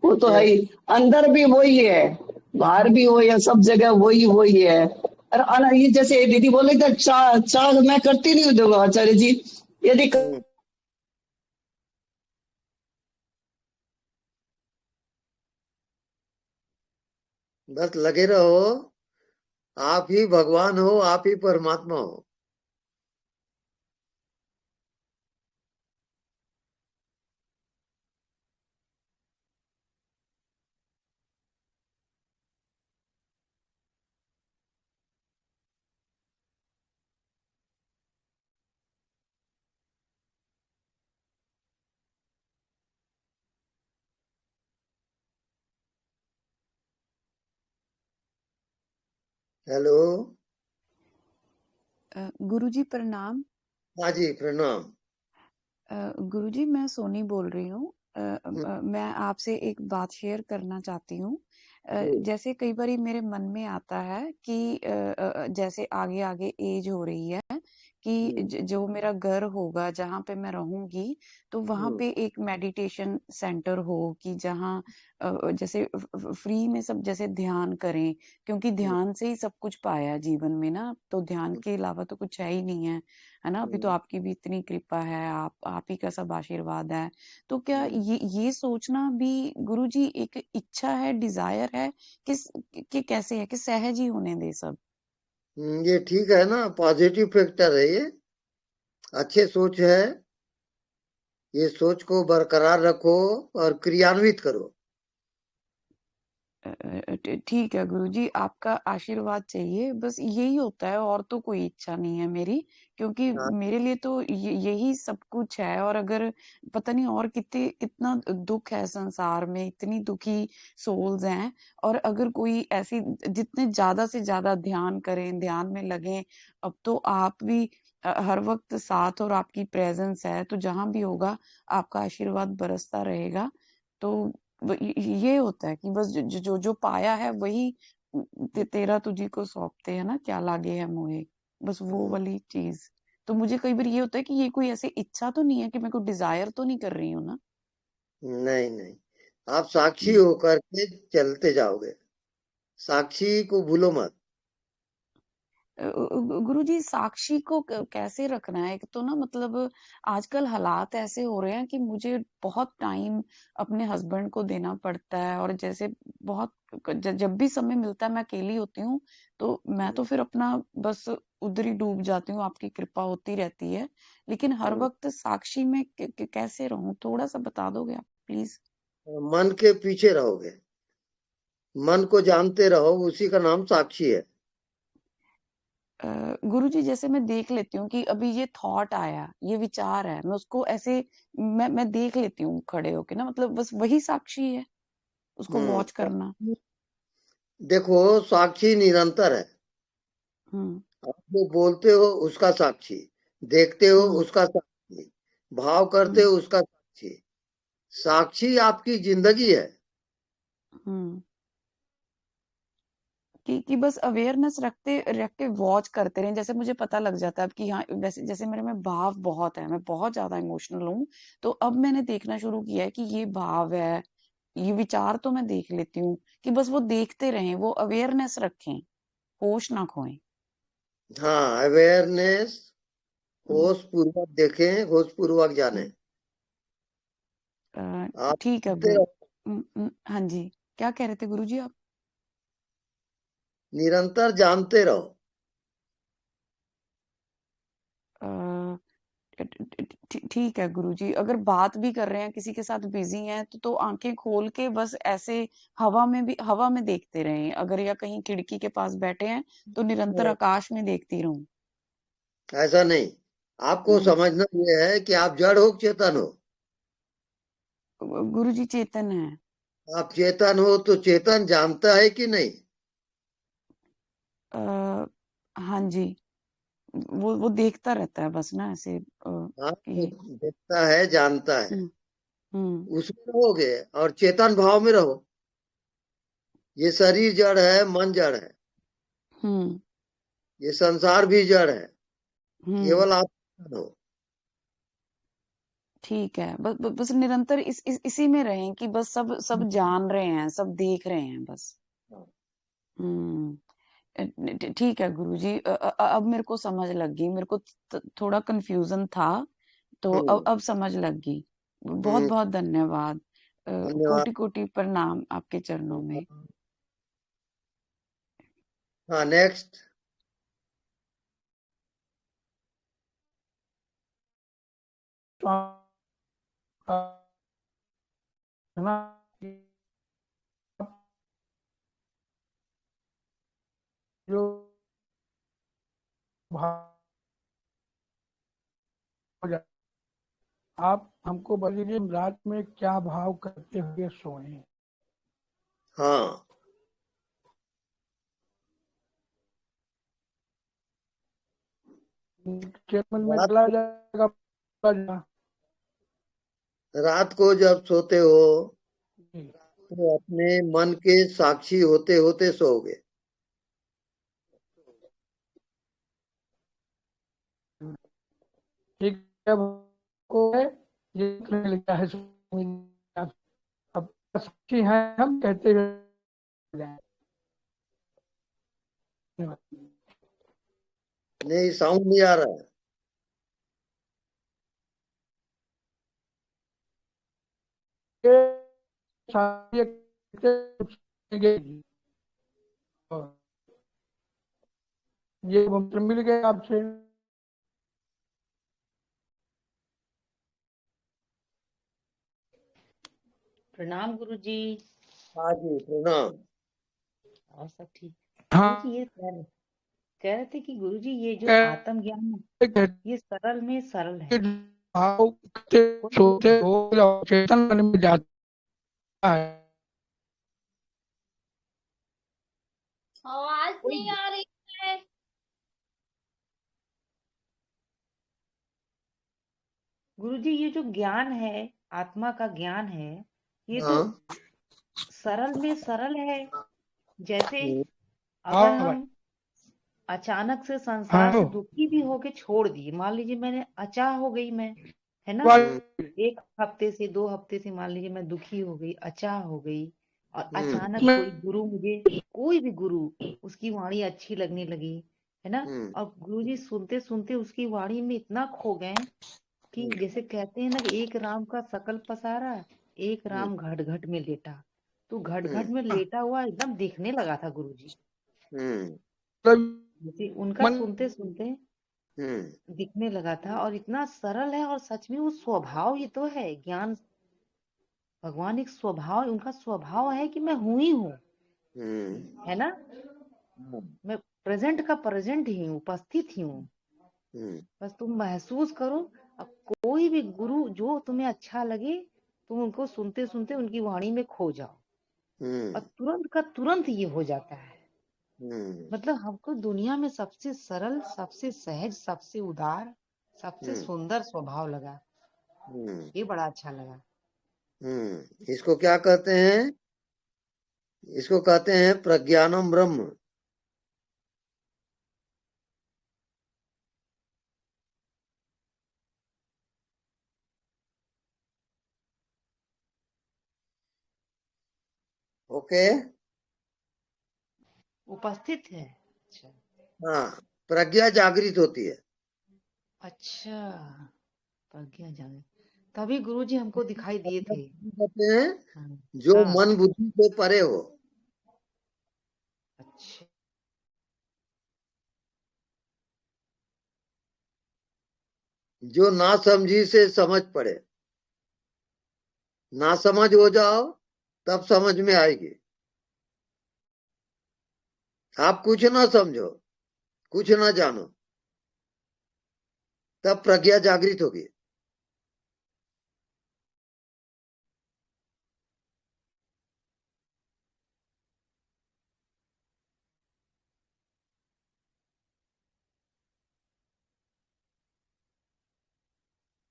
वो तो है ही। अंदर भी वही है, बाहर भी वही है, सब जगह वही है। और ये जैसे दीदी बोले कि चाह मैं करती नहीं दूंगा आचार्य जी, यदि बस लगे रहो, आप ही भगवान हो, आप ही परमात्मा हो। हेलो। गुरुजी प्रणाम। हाँ जी प्रणाम। गुरुजी मैं सोनी बोल रही हूँ। मैं आपसे एक बात शेयर करना चाहती हूँ। जैसे कई बार मेरे मन में आता है कि जैसे आगे आगे एज हो रही है कि जो मेरा घर होगा जहाँ पे मैं रहूंगी, तो वहां पे एक मेडिटेशन सेंटर हो कि जहाँ जैसे फ्री में सब जैसे ध्यान करें, क्योंकि ध्यान से ही सब कुछ पाया जीवन में ना, तो ध्यान के अलावा तो कुछ है ही नहीं है ना। अभी तो आपकी भी इतनी कृपा है, आप ही का सब आशीर्वाद है। तो क्या ये सोचना भी गुरुजी एक इच्छा है, डिजायर है, कि कैसे है कि सहज ही होने दे सब? ये ठीक है ना, पॉजिटिव फैक्टर है ये, अच्छे सोच है। ये सोच को बरकरार रखो और क्रियान्वित करो। ठीक है गुरुजी, आपका आशीर्वाद चाहिए, बस यही होता है, और तो कोई इच्छा नहीं है मेरी, क्योंकि मेरे लिए तो यही सब कुछ है। और अगर पता नहीं और कितना दुख है संसार में, इतनी दुखी सोल्स हैं, और अगर कोई ऐसी जितने ज्यादा से ज्यादा ध्यान करें, ध्यान में लगे, अब तो आप भी हर वक्त साथ, और आपकी प्रेजेंस है, तो जहां भी होगा आपका आशीर्वाद बरसता रहेगा। तो ये होता है कि बस जो पाया है वही तेरा तुझी को सौंपते हैं ना, क्या लागे है मोहे, बस वो वाली चीज। तो मुझे कई बार ये होता है कि ये कोई ऐसे इच्छा तो नहीं है कि मैं कोई डिजायर तो नहीं कर रही हूँ ना? नहीं नहीं, आप साक्षी होकर के चलते जाओगे, साक्षी को भूलो मत। गुरुजी साक्षी को कैसे रखना है? एक तो ना मतलब आजकल हालात ऐसे हो रहे हैं कि मुझे बहुत टाइम अपने हस्बैंड को देना पड़ता है, और जैसे बहुत जब भी समय मिलता है मैं अकेली होती हूँ, तो मैं तो फिर अपना बस उधर ही डूब जाती हूँ, आपकी कृपा होती रहती है। लेकिन हर वक्त साक्षी में कैसे रहूं, थोड़ा सा बता दोगे आप प्लीज? मन के पीछे रहोगे, मन को जानते रहो, उसी का नाम साक्षी है। गुरुजी जैसे मैं देख लेती हूँ कि अभी ये थॉट आया, ये विचार है, मैं उसको ऐसे मैं देख लेती हूँ खड़े होके ना, मतलब बस वही साक्षी है, उसको वॉच करना। देखो साक्षी निरंतर है। आप जो बोलते हो उसका साक्षी, देखते हो उसका साक्षी, भाव करते हो उसका साक्षी। साक्षी आपकी जिंदगी है। कि बस अवेयरनेस रख के वॉच करते रहें। जैसे मुझे पता लग जाता है अब कि हाँ, वैसे जैसे मेरे में भाव बहुत है, मैं बहुत ज्यादा इमोशनल हूँ, तो अब मैंने देखना शुरू किया है कि ये भाव है, ये विचार तो मैं देख लेती हूँ, कि बस वो देखते रहें, वो अवेयरनेस रखें, होश ना खोएं। हाँ, अवेयरनेस, होश पूर्वक देखें, होश पूर्वक जाने। ठीक है हाँ जी, क्या कह रहे थे गुरुजी आप? निरंतर जानते रहो। ठीक है गुरुजी, अगर बात भी कर रहे हैं, किसी के साथ बिजी हैं, तो आंखें खोल के बस ऐसे हवा में देखते रहें। अगर या कहीं खिड़की के पास बैठे हैं तो निरंतर आकाश में देखती रहूं। ऐसा नहीं, आपको समझना ये है कि आप जड़ हो चेतन हो। गुरुजी चेतन है। आप चेतन हो तो चेतन जानता है कि नहीं? हाँ जी, वो देखता रहता है बस ना ऐसे। हाँ, देखता है, जानता है, उसमें रहोगे और चेतन भाव में रहो। ये शरीर जड़ है, मन जड़ है, ये संसार भी जड़ है, केवल आप हो। ठीक है, बस निरंतर इसी में रहें कि बस सब जान रहे हैं, सब देख रहे हैं बस। ठीक है गुरुजी, अब मेरे को समझ लग गई। मेरे को थोड़ा कंफ्यूजन था, तो अब समझ लग गई। बहुत बहुत धन्यवाद। कोटि कोटि प्रणाम आपके चरणों में। हाँ, नेक्स्ट। जो आप हमको बोलिए रात में क्या भाव करते हुए सोए? हाँ, चेतन में चला जाएगा। रात को जब सोते हो तो अपने मन के साक्षी होते होते सोओगे। ठीक है, को ये लिखा है अब साक्षी है हम कहते हुए नहीं, साउंड नहीं आ रहा है। ये मंत्र मिल गया आपसे। प्रणाम गुरुजी। हाँ जी, प्रणाम। और सब ठीक? हाँ, गुरुजी ये कह रहे थे कि गुरुजी ये जो आत्म ज्ञान ये सरल में सरल है। भाव सोते हो चेतन मन में जाता है। आवाज नहीं आ रही है। गुरुजी ये जो ज्ञान है, आत्मा का ज्ञान है, ये तो सरल में सरल है। जैसे अगर हम अचानक से संसार से दुखी भी होके छोड़ दिए, मान लीजिए मैंने अचाह हो गई, मैं है ना, 1 हफ्ते से 2 हफ्ते से मान लीजिए मैं दुखी हो गई, अचाह हो गई, और अचानक कोई गुरु मुझे, कोई भी गुरु, उसकी वाणी अच्छी लगने लगी, है ना, और गुरुजी सुनते सुनते उसकी वाणी में इतना खो गए कि जैसे कहते हैं ना कि एक राम का सकल पसारा, एक राम घट घट में लेटा, तो घट घट में लेटा हुआ एकदम दिखने लगा था गुरुजी। जैसे उनका सुनते सुनते दिखने लगा था, और इतना सरल है, और सच में वो स्वभाव ही तो है ज्ञान। भगवान एक स्वभाव, उनका स्वभाव है कि मैं हूं ही हूँ, है ना। मैं प्रेजेंट का प्रेजेंट ही हूँ, उपस्थित ही हूँ। बस तुम महसूस करो। अब कोई भी गुरु जो तुम्हें अच्छा लगे, तुम उनको सुनते सुनते उनकी वाणी में खो जाओ, और तुरंत का तुरंत ये हो जाता है। मतलब हमको दुनिया में सबसे सरल, सबसे सहज, सबसे उदार, सबसे सुंदर स्वभाव लगा। ये बड़ा अच्छा लगा। इसको क्या कहते हैं? इसको कहते हैं प्रज्ञानम ब्रह्म। ओके, उपस्थित है। अच्छा, हाँ, प्रज्ञा जागृत होती है। अच्छा, प्रज्ञा जागृत, तभी गुरुजी हमको दिखाई दिए थे। कहते हैं जो मन बुद्धि से परे हो। अच्छा, जो ना समझी से समझ पड़े। ना समझ हो जाओ तब समझ में आएगी। आप कुछ ना समझो, कुछ ना जानो, तब प्रज्ञा जागृत होगी।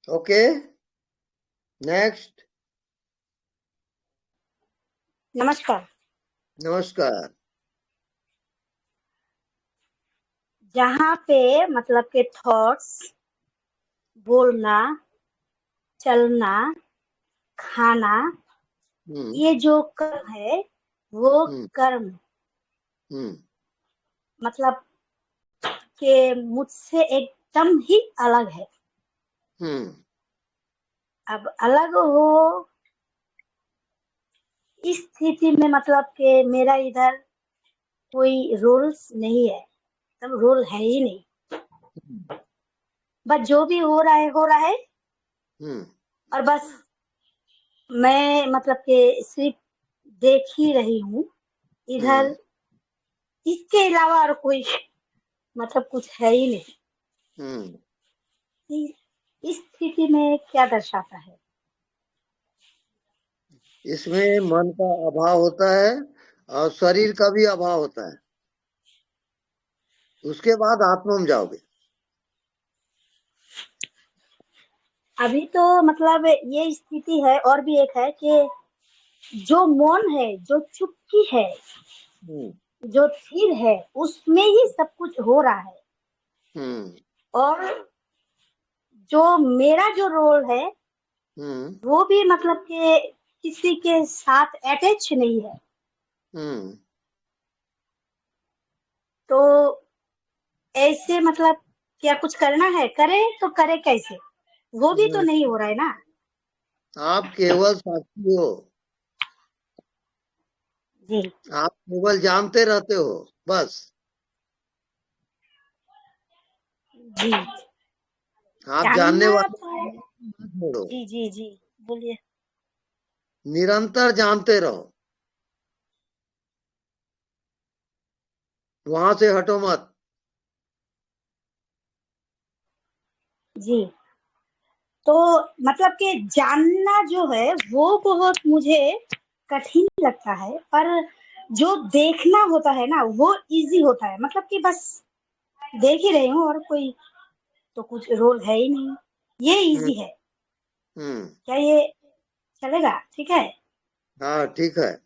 Okay, next. नमस्कार। नमस्कार। जहाँ पे मतलब के थॉट्स, बोलना, चलना, खाना, ये जो कर्म है वो कर्म मतलब के मुझसे एकदम ही अलग है। अब अलग हो इस स्थिति में मतलब कि मेरा इधर कोई रूल्स नहीं है, तब रूल है ही नहीं। बस जो भी हो रहा है और बस मैं मतलब कि सिर्फ देख ही रही हूँ इधर। इसके अलावा और कोई मतलब कुछ है ही नहीं। इस स्थिति में क्या दर्शाता है? इसमें मन का अभाव होता है और शरीर का भी अभाव होता है। उसके बाद आत्मा में जाओगे। अभी तो मतलब ये स्थिति है। और भी एक है कि जो मौन है, जो चुप्पी है, जो स्थिर है, उसमें ही सब कुछ हो रहा है। और जो मेरा जो रोल है वो भी मतलब कि किसी के साथ अटैच नहीं है। तो ऐसे मतलब क्या कुछ करना है, करे तो करे कैसे? वो भी तो नहीं हो रहा है ना। आप केवल साक्षी हो जी। आप केवल जानते रहते हो बस। जी, आप जानने वाले तो जी जी जी बोलिए। निरंतर जानते रहो, वहां से हटो मत। जी, तो मतलब कि जानना जो है वो बहुत मुझे कठिन लगता है, पर जो देखना होता है ना वो इजी होता है। मतलब कि बस देख ही रही हूँ और कोई तो कुछ रोल है ही नहीं, ये इजी है। क्या ये चलेगा? ठीक है। हाँ ठीक है।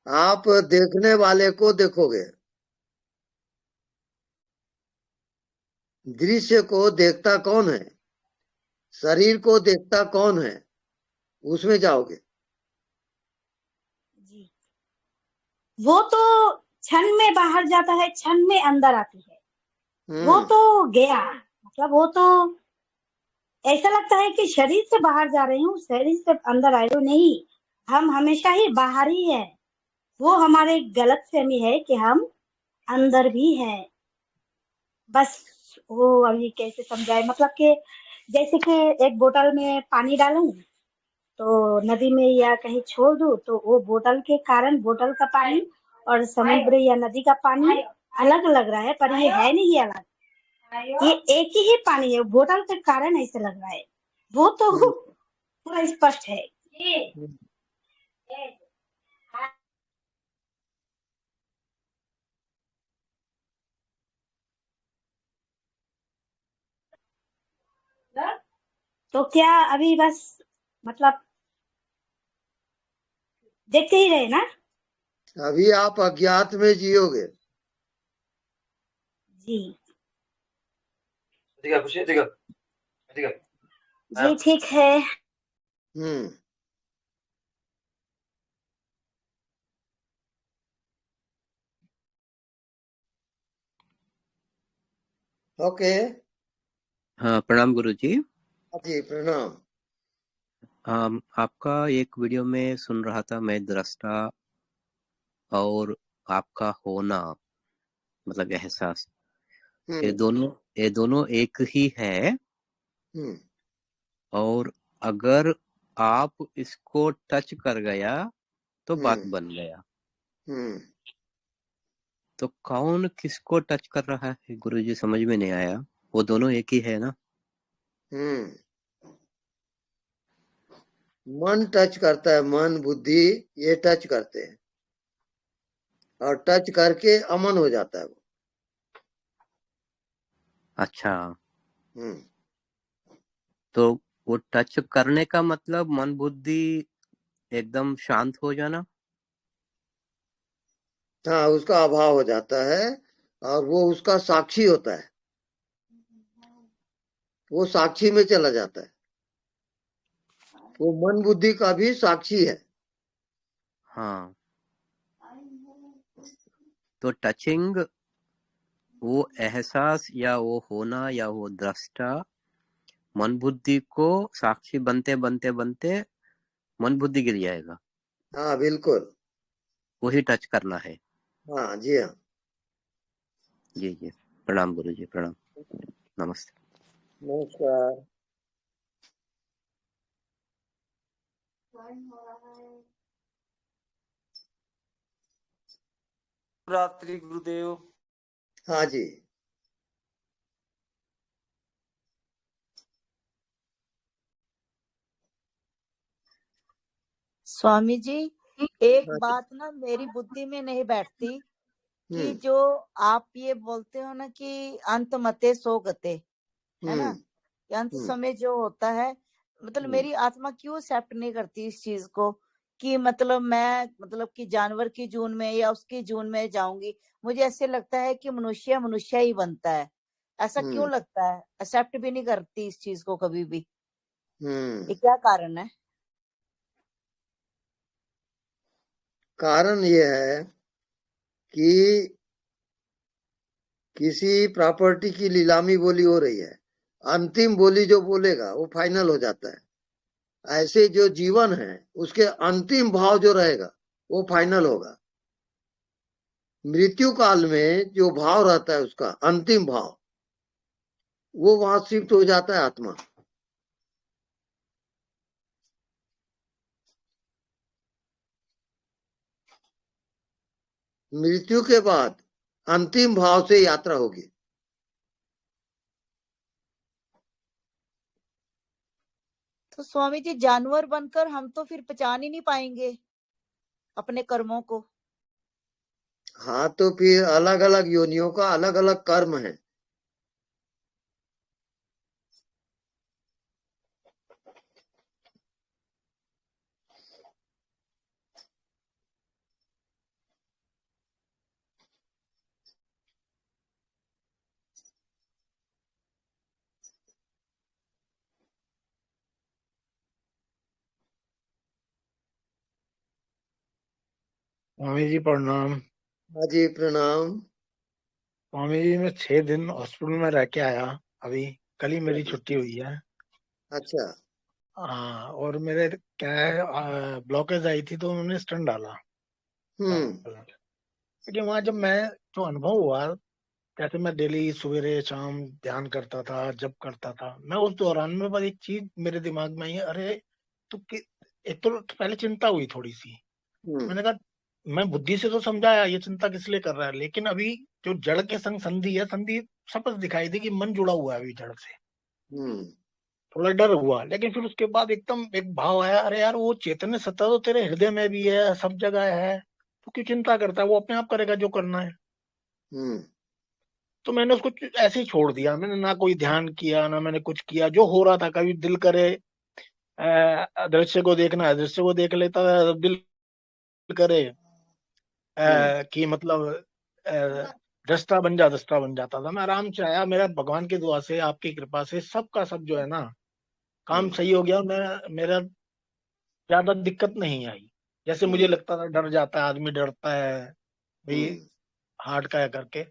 आप देखने वाले को देखोगे, दृश्य को देखता कौन है, शरीर को देखता कौन है, उसमें जाओगे। जी, वो तो क्षण में बाहर जाता है, क्षण में अंदर आती है। वो तो गया, मतलब वो तो ऐसा लगता है कि शरीर से बाहर जा रही हूँ, शरीर से अंदर आ रही हूँ। नहीं, हम हमेशा ही बाहर ही है। वो हमारे गलतफहमी है कि हम अंदर भी हैं। बस वो अभी कैसे समझाए, मतलब कि जैसे कि एक बोतल में पानी डालूं तो नदी में या कहीं छोड़ दूं तो वो बोतल के कारण बोतल का पानी और समुद्र या नदी का पानी अलग लग रहा है, पर ये है नहीं अलग, ये एक ही पानी है। बोतल के कारण ऐसे लग रहा है, वो तो पूरा स्पष्ट है। तो क्या अभी बस मतलब देखते ही रहे ना? अभी आप अज्ञात में जियोगे। जी जी ठीक है। ओके। हाँ, प्रणाम गुरुजी। जी प्रणाम। आपका एक वीडियो में सुन रहा था मैं, दृष्टा और आपका होना मतलब एहसास, ये दोनों एक ही है। और अगर आप इसको टच कर गया तो बात बन गया। तो कौन किसको टच कर रहा है गुरुजी, समझ में नहीं आया। वो दोनों एक ही है ना? मन टच करता है, मन बुद्धि ये टच करते हैं और टच करके अमन हो जाता है वो। अच्छा, तो वो टच करने का मतलब मन बुद्धि एकदम शांत हो जाना? हाँ, उसका अभाव हो जाता है और वो उसका साक्षी होता है, वो साक्षी में चला जाता है, वो मन बुद्धि का भी साक्षी है। हाँ, तो टचिंग वो एहसास या वो होना या वो दृष्टा मन बुद्धि को साक्षी बनते बनते बनते मन बुद्धि गिर जाएगा। हाँ बिल्कुल, वही टच करना है। हाँ जी हाँ। जी जी, प्रणाम गुरु जी, प्रणाम, नमस्ते। नमस्कार। रात्रि गुरुदेव। हाँ जी। स्वामी जी, एक बात ना मेरी बुद्धि में नहीं बैठती कि जो आप ये बोलते हो ना कि अंत मते सो गते, है ना, अंत समय जो होता है, मतलब मेरी आत्मा क्यों एक्सेप्ट नहीं करती इस चीज को कि मतलब मैं मतलब कि जानवर की जून में या उसकी जून में जाऊंगी। मुझे ऐसे लगता है कि मनुष्य मनुष्य ही बनता है। ऐसा क्यों लगता है? एक्सेप्ट भी नहीं करती इस चीज को कभी भी। ये क्या कारण है? कारण ये है कि किसी प्रॉपर्टी की नीलामी बोली हो रही है, अंतिम बोली जो बोलेगा वो फाइनल हो जाता है। ऐसे जो जीवन है उसके अंतिम भाव जो रहेगा वो फाइनल होगा। मृत्यु काल में जो भाव रहता है उसका अंतिम भाव, वो वहां शिफ्ट हो जाता है आत्मा। मृत्यु के बाद अंतिम भाव से यात्रा होगी। तो स्वामी जी, जानवर बनकर हम तो फिर पहचान ही नहीं पाएंगे अपने कर्मों को। हाँ, तो फिर अलग अलग योनियों का अलग अलग कर्म है। स्वामी जी प्रणाम। हाँ जी प्रणाम। स्वामी जी, मैं 6 दिन हॉस्पिटल में रह के आया, अभी कल ही मेरी छुट्टी हुई है। अच्छा। हाँ, और मेरे क्या है, ब्लॉकेज आई थी तो उन्होंने स्टंट डाला। लेकिन वहां जब मैं जो अनुभव हुआ, कैसे मैं डेली सवेरे शाम ध्यान करता था, जब करता था मैं, उस दौरान में बस एक चीज मेरे दिमाग में आई, अरे तो एक तो पहले चिंता हुई थोड़ी सी। मैंने कहा मैं बुद्धि से तो समझाया ये चिंता किस लिए कर रहा है, लेकिन अभी जो जड़ के संग संधि है, संधि स्पष्ट दिखाई दी कि मन जुड़ा हुआ है अभी जड़ से। थोड़ा डर हुआ, लेकिन फिर उसके बाद एकदम एक भाव आया, अरे यार वो चैतन्य सत्ता तो तेरे हृदय में भी है, सब जगह है, तो क्यों चिंता करता है, वो अपने आप करेगा जो करना है। तो मैंने उसको ऐसे ही छोड़ दिया, मैंने ना कोई ध्यान किया, ना मैंने कुछ किया। जो हो रहा था, कभी दिल करे अदृश्य को देखना, अदृश्य को देख लेता था, दिल करे कि मतलब दृष्टा बन जाता था। मैं आराम से आया, मेरा भगवान की दुआ से, आपकी कृपा से सबका सब जो है ना काम सही हो गया। मेरा ज्यादा दिक्कत नहीं आई। जैसे मुझे लगता था डर जाता है आदमी, डरता है भाई हार्ट का है करके,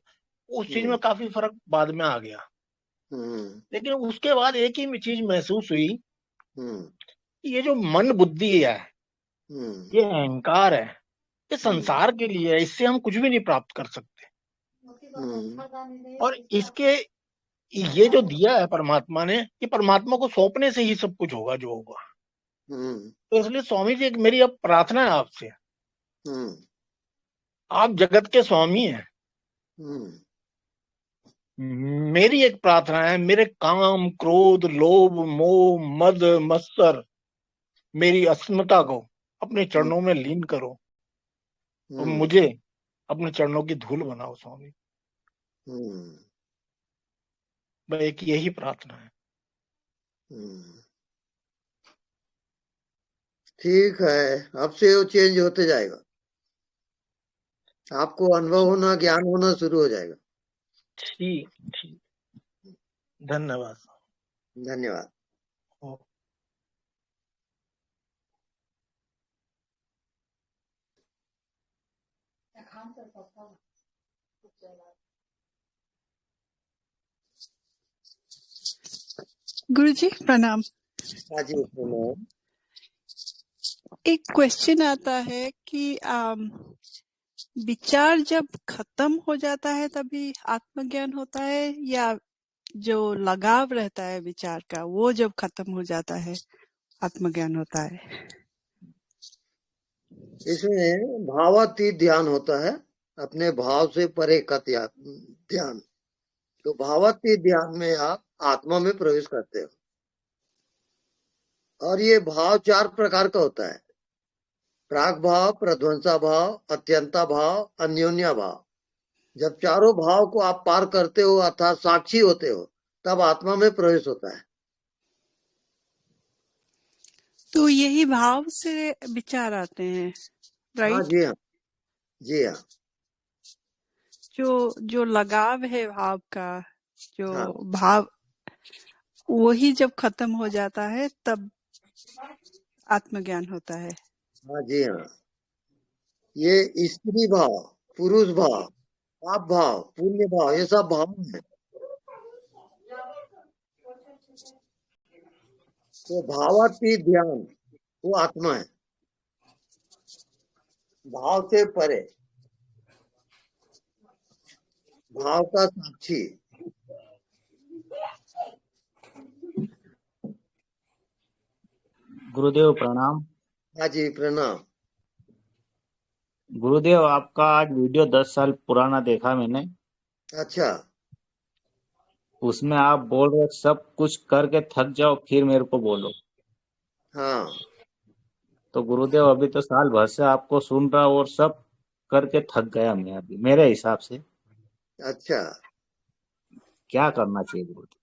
उस चीज में काफी फर्क बाद में आ गया। लेकिन उसके बाद एक ही चीज महसूस हुई कि ये जो मन बुद्धि है, ये अहंकार है, ये संसार के लिए है, इससे हम कुछ भी नहीं प्राप्त कर सकते। और इसके ये जो दिया है परमात्मा ने, ये परमात्मा को सौंपने से ही सब कुछ होगा जो होगा। तो इसलिए स्वामी जी, एक मेरी अब प्रार्थना है आपसे, आप जगत के स्वामी हैं, मेरी एक प्रार्थना है, मेरे काम, क्रोध, लोभ, मोह, मद, मत्सर, मेरी अस्मिता को अपने चरणों में लीन करो और मुझे अपने चरणों की धूल बनाओ स्वामी। मैं एक यही प्रार्थना है। ठीक है, अब से वो चेंज होते जाएगा, आपको अनुभव होना, ज्ञान होना शुरू हो जाएगा। ठीक ठीक, धन्यवाद। धन्यवाद। गुरुजी प्रणाम। हाँ जी प्रणाम। एक क्वेश्चन आता है कि विचार जब खत्म हो जाता है तभी आत्मज्ञान होता है, या जो लगाव रहता है विचार का वो जब खत्म हो जाता है आत्मज्ञान होता है? इसमें भावातीत ध्यान होता है, अपने भाव से परे का ध्यान। तो भावातीत ध्यान में आप आत्मा में प्रवेश करते हो, और ये भाव 4 प्रकार का होता है: प्राग भाव, प्रध्वंसा भाव, अत्यंता भाव, अन्योन्या भाव। जब चारों भाव को आप पार करते हो, अर्थात साक्षी होते हो, तब आत्मा में प्रवेश होता है। तो यही भाव से विचार आते हैं, राइट? हाँ जी हाँ, जी हाँ। जो लगाव है भाव का, जो हाँ। भाव वही जब खत्म हो जाता है तब आत्मज्ञान होता है। हाँ जी हाँ। ये स्त्री भाव, पुरुष भाव, पाप भाव, पुण्य भाव, ये सब भाव है। तो भावातीत ध्यान वो आत्मा है, भाव से परे, भाव का साक्षी। गुरुदेव प्रणाम। हाँ जी प्रणाम। गुरुदेव, आपका आज वीडियो 10 साल पुराना देखा मैंने। अच्छा। उसमें आप बोल रहे सब कुछ करके थक जाओ फिर मेरे को बोलो। हाँ। तो गुरुदेव, अभी तो साल भर से आपको सुन रहा और सब करके थक गया मैं अभी, मेरे हिसाब से। अच्छा। क्या करना चाहिए गुरुदेव?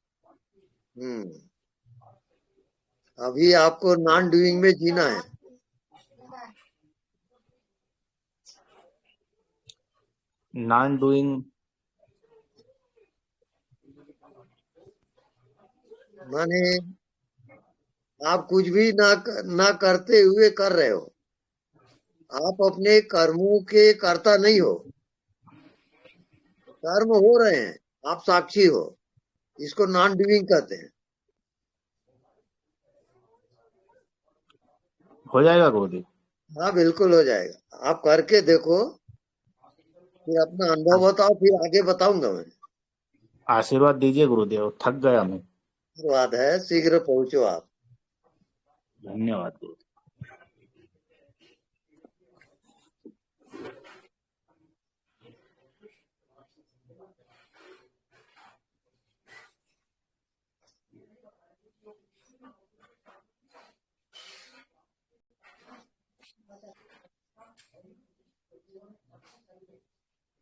अभी आपको नॉन डूइंग में जीना है। नॉन डूइंग माने आप कुछ भी ना करते हुए कर रहे हो, आप अपने कर्मों के कर्ता नहीं हो, कर्म हो रहे हैं, आप साक्षी हो, इसको नॉन डूइंग कहते हैं। हो जाएगा गुरुदेव? हाँ बिल्कुल हो जाएगा, आप करके देखो, फिर अपना अनुभव बताओ, फिर आगे बताऊंगा मैं। आशीर्वाद दीजिए गुरुदेव, थक गया मैं। आशीर्वाद है, शीघ्र पहुंचो आप। धन्यवाद गुरुदेव।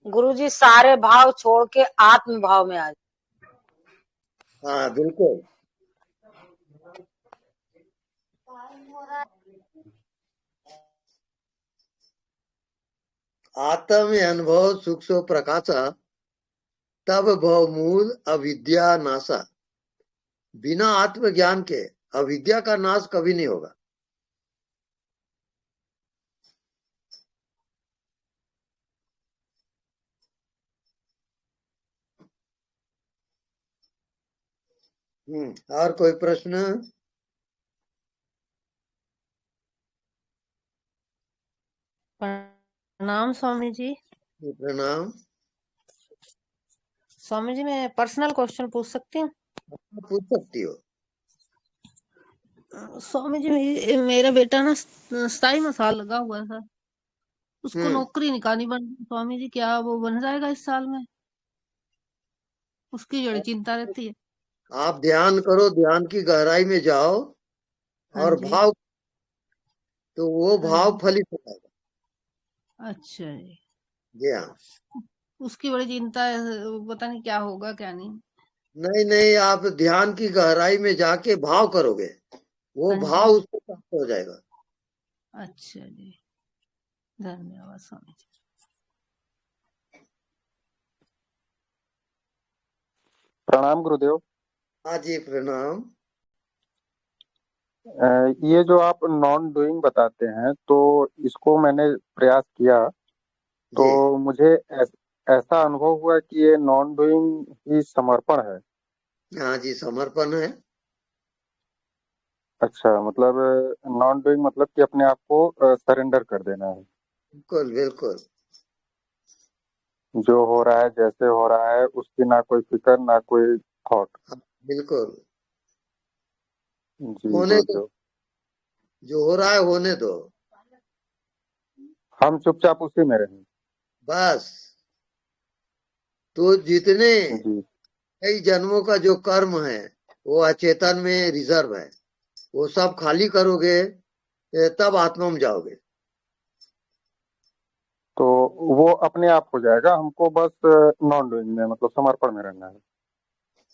गुरुजी सारे भाव छोड़ के आत्म भाव में आ जाए। हाँ बिल्कुल। आत्म अनुभव सुख सो प्रकाशा, तब भव मूल अविद्या नाशा। बिना आत्मज्ञान के अविद्या का नाश कभी नहीं होगा। और कोई प्रश्न? प्रणाम स्वामी जी। प्रणाम। स्वामी जी मैं पर्सनल क्वेश्चन पूछ सकती हूँ? पूछ सकती हो। स्वामी जी मेरा बेटा ना 27वां साल लगा हुआ है, उसको नौकरी निकालनी बन। स्वामी जी क्या वो बन जाएगा इस साल में? उसकी बड़ी चिंता रहती है। आप ध्यान करो, ध्यान की गहराई में जाओ और भाव, तो वो भाव फलित हो जाएगा। अच्छा जी। जी हाँ। उसकी बड़ी चिंता है, पता नहीं क्या होगा क्या नहीं। नहीं नहीं, आप ध्यान की गहराई में जाके भाव करोगे, वो भाव उसको प्राप्त हो जाएगा। अच्छा जी, धन्यवाद स्वामी जी। प्रणाम गुरुदेव। हाँ जी प्रणाम। ये जो आप नॉन डूइंग बताते हैं, तो इसको मैंने प्रयास किया, तो मुझे ऐसा अनुभव हुआ कि ये नॉन डूइंग ही समर्पण है। हाँ जी, समर्पण है। अच्छा, मतलब नॉन डूइंग मतलब कि अपने आप को सरेंडर कर देना है। बिल्कुल बिल्कुल। जो हो रहा है जैसे हो रहा है उसकी ना कोई फिक्र ना कोई थॉट। बिल्कुल। जी होने दो, जो हो रहा है होने दो, हम चुपचाप उसी में रहें बस। तो जितने कई जन्मों का जो कर्म है वो अचेतन में रिजर्व है, वो सब खाली करोगे तब आत्मा में जाओगे। तो वो अपने आप हो जाएगा, हमको बस नॉन डूइंग में मतलब समर्पण में रहना है।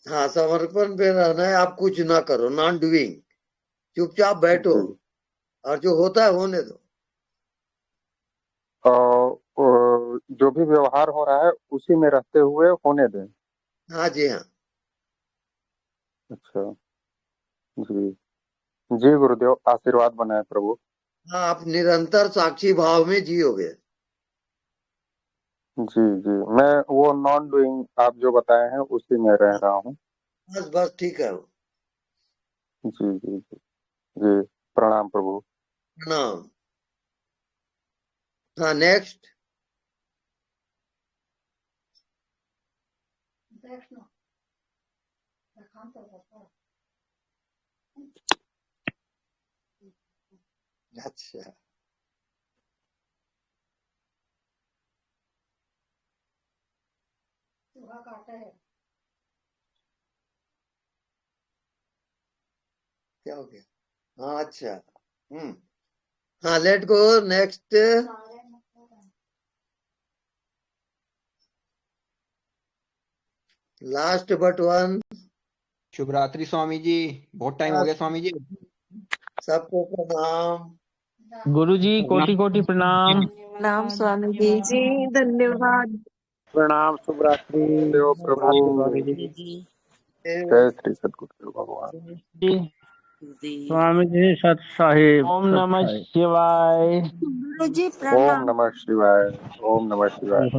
हाँ, समर्पण पे रहना है, आप कुछ ना करो, नॉन डूइंग, चुपचाप बैठो और जो होता है होने दो। और जो भी व्यवहार हो रहा है उसी में रहते हुए होने दें। हाँ जी हाँ। अच्छा जी, जी गुरुदेव, आशीर्वाद बनाए प्रभु। हाँ, आप निरंतर साक्षी भाव में जियोगे। जी जी, मैं वो नॉन डूइंग आप जो बताए हैं उसी में रह रहा हूँ। बस बस ठीक है। जी जी जी जी, प्रणाम प्रभु। प्रणाम। हाँ, नेक्स्ट। अच्छा, क्या हो गया? हाँ अच्छा। हाँ, let go next. Last but one. शुभ रात्रि स्वामी जी, बहुत टाइम हो गया स्वामी जी। सबको प्रणाम। गुरु जी कोटि कोटि प्रणाम। प्रणाम स्वामी जी, धन्यवाद। प्रणाम, शुभ रात्रि। प्रभु, स्वामी जी। जय श्री सद्गुरुदेव भगवान। स्वामी जी सत साहिब। ओम नमः शिवाय। गुरु जी ओम नमः शिवाय। ओम नमः शिवाय।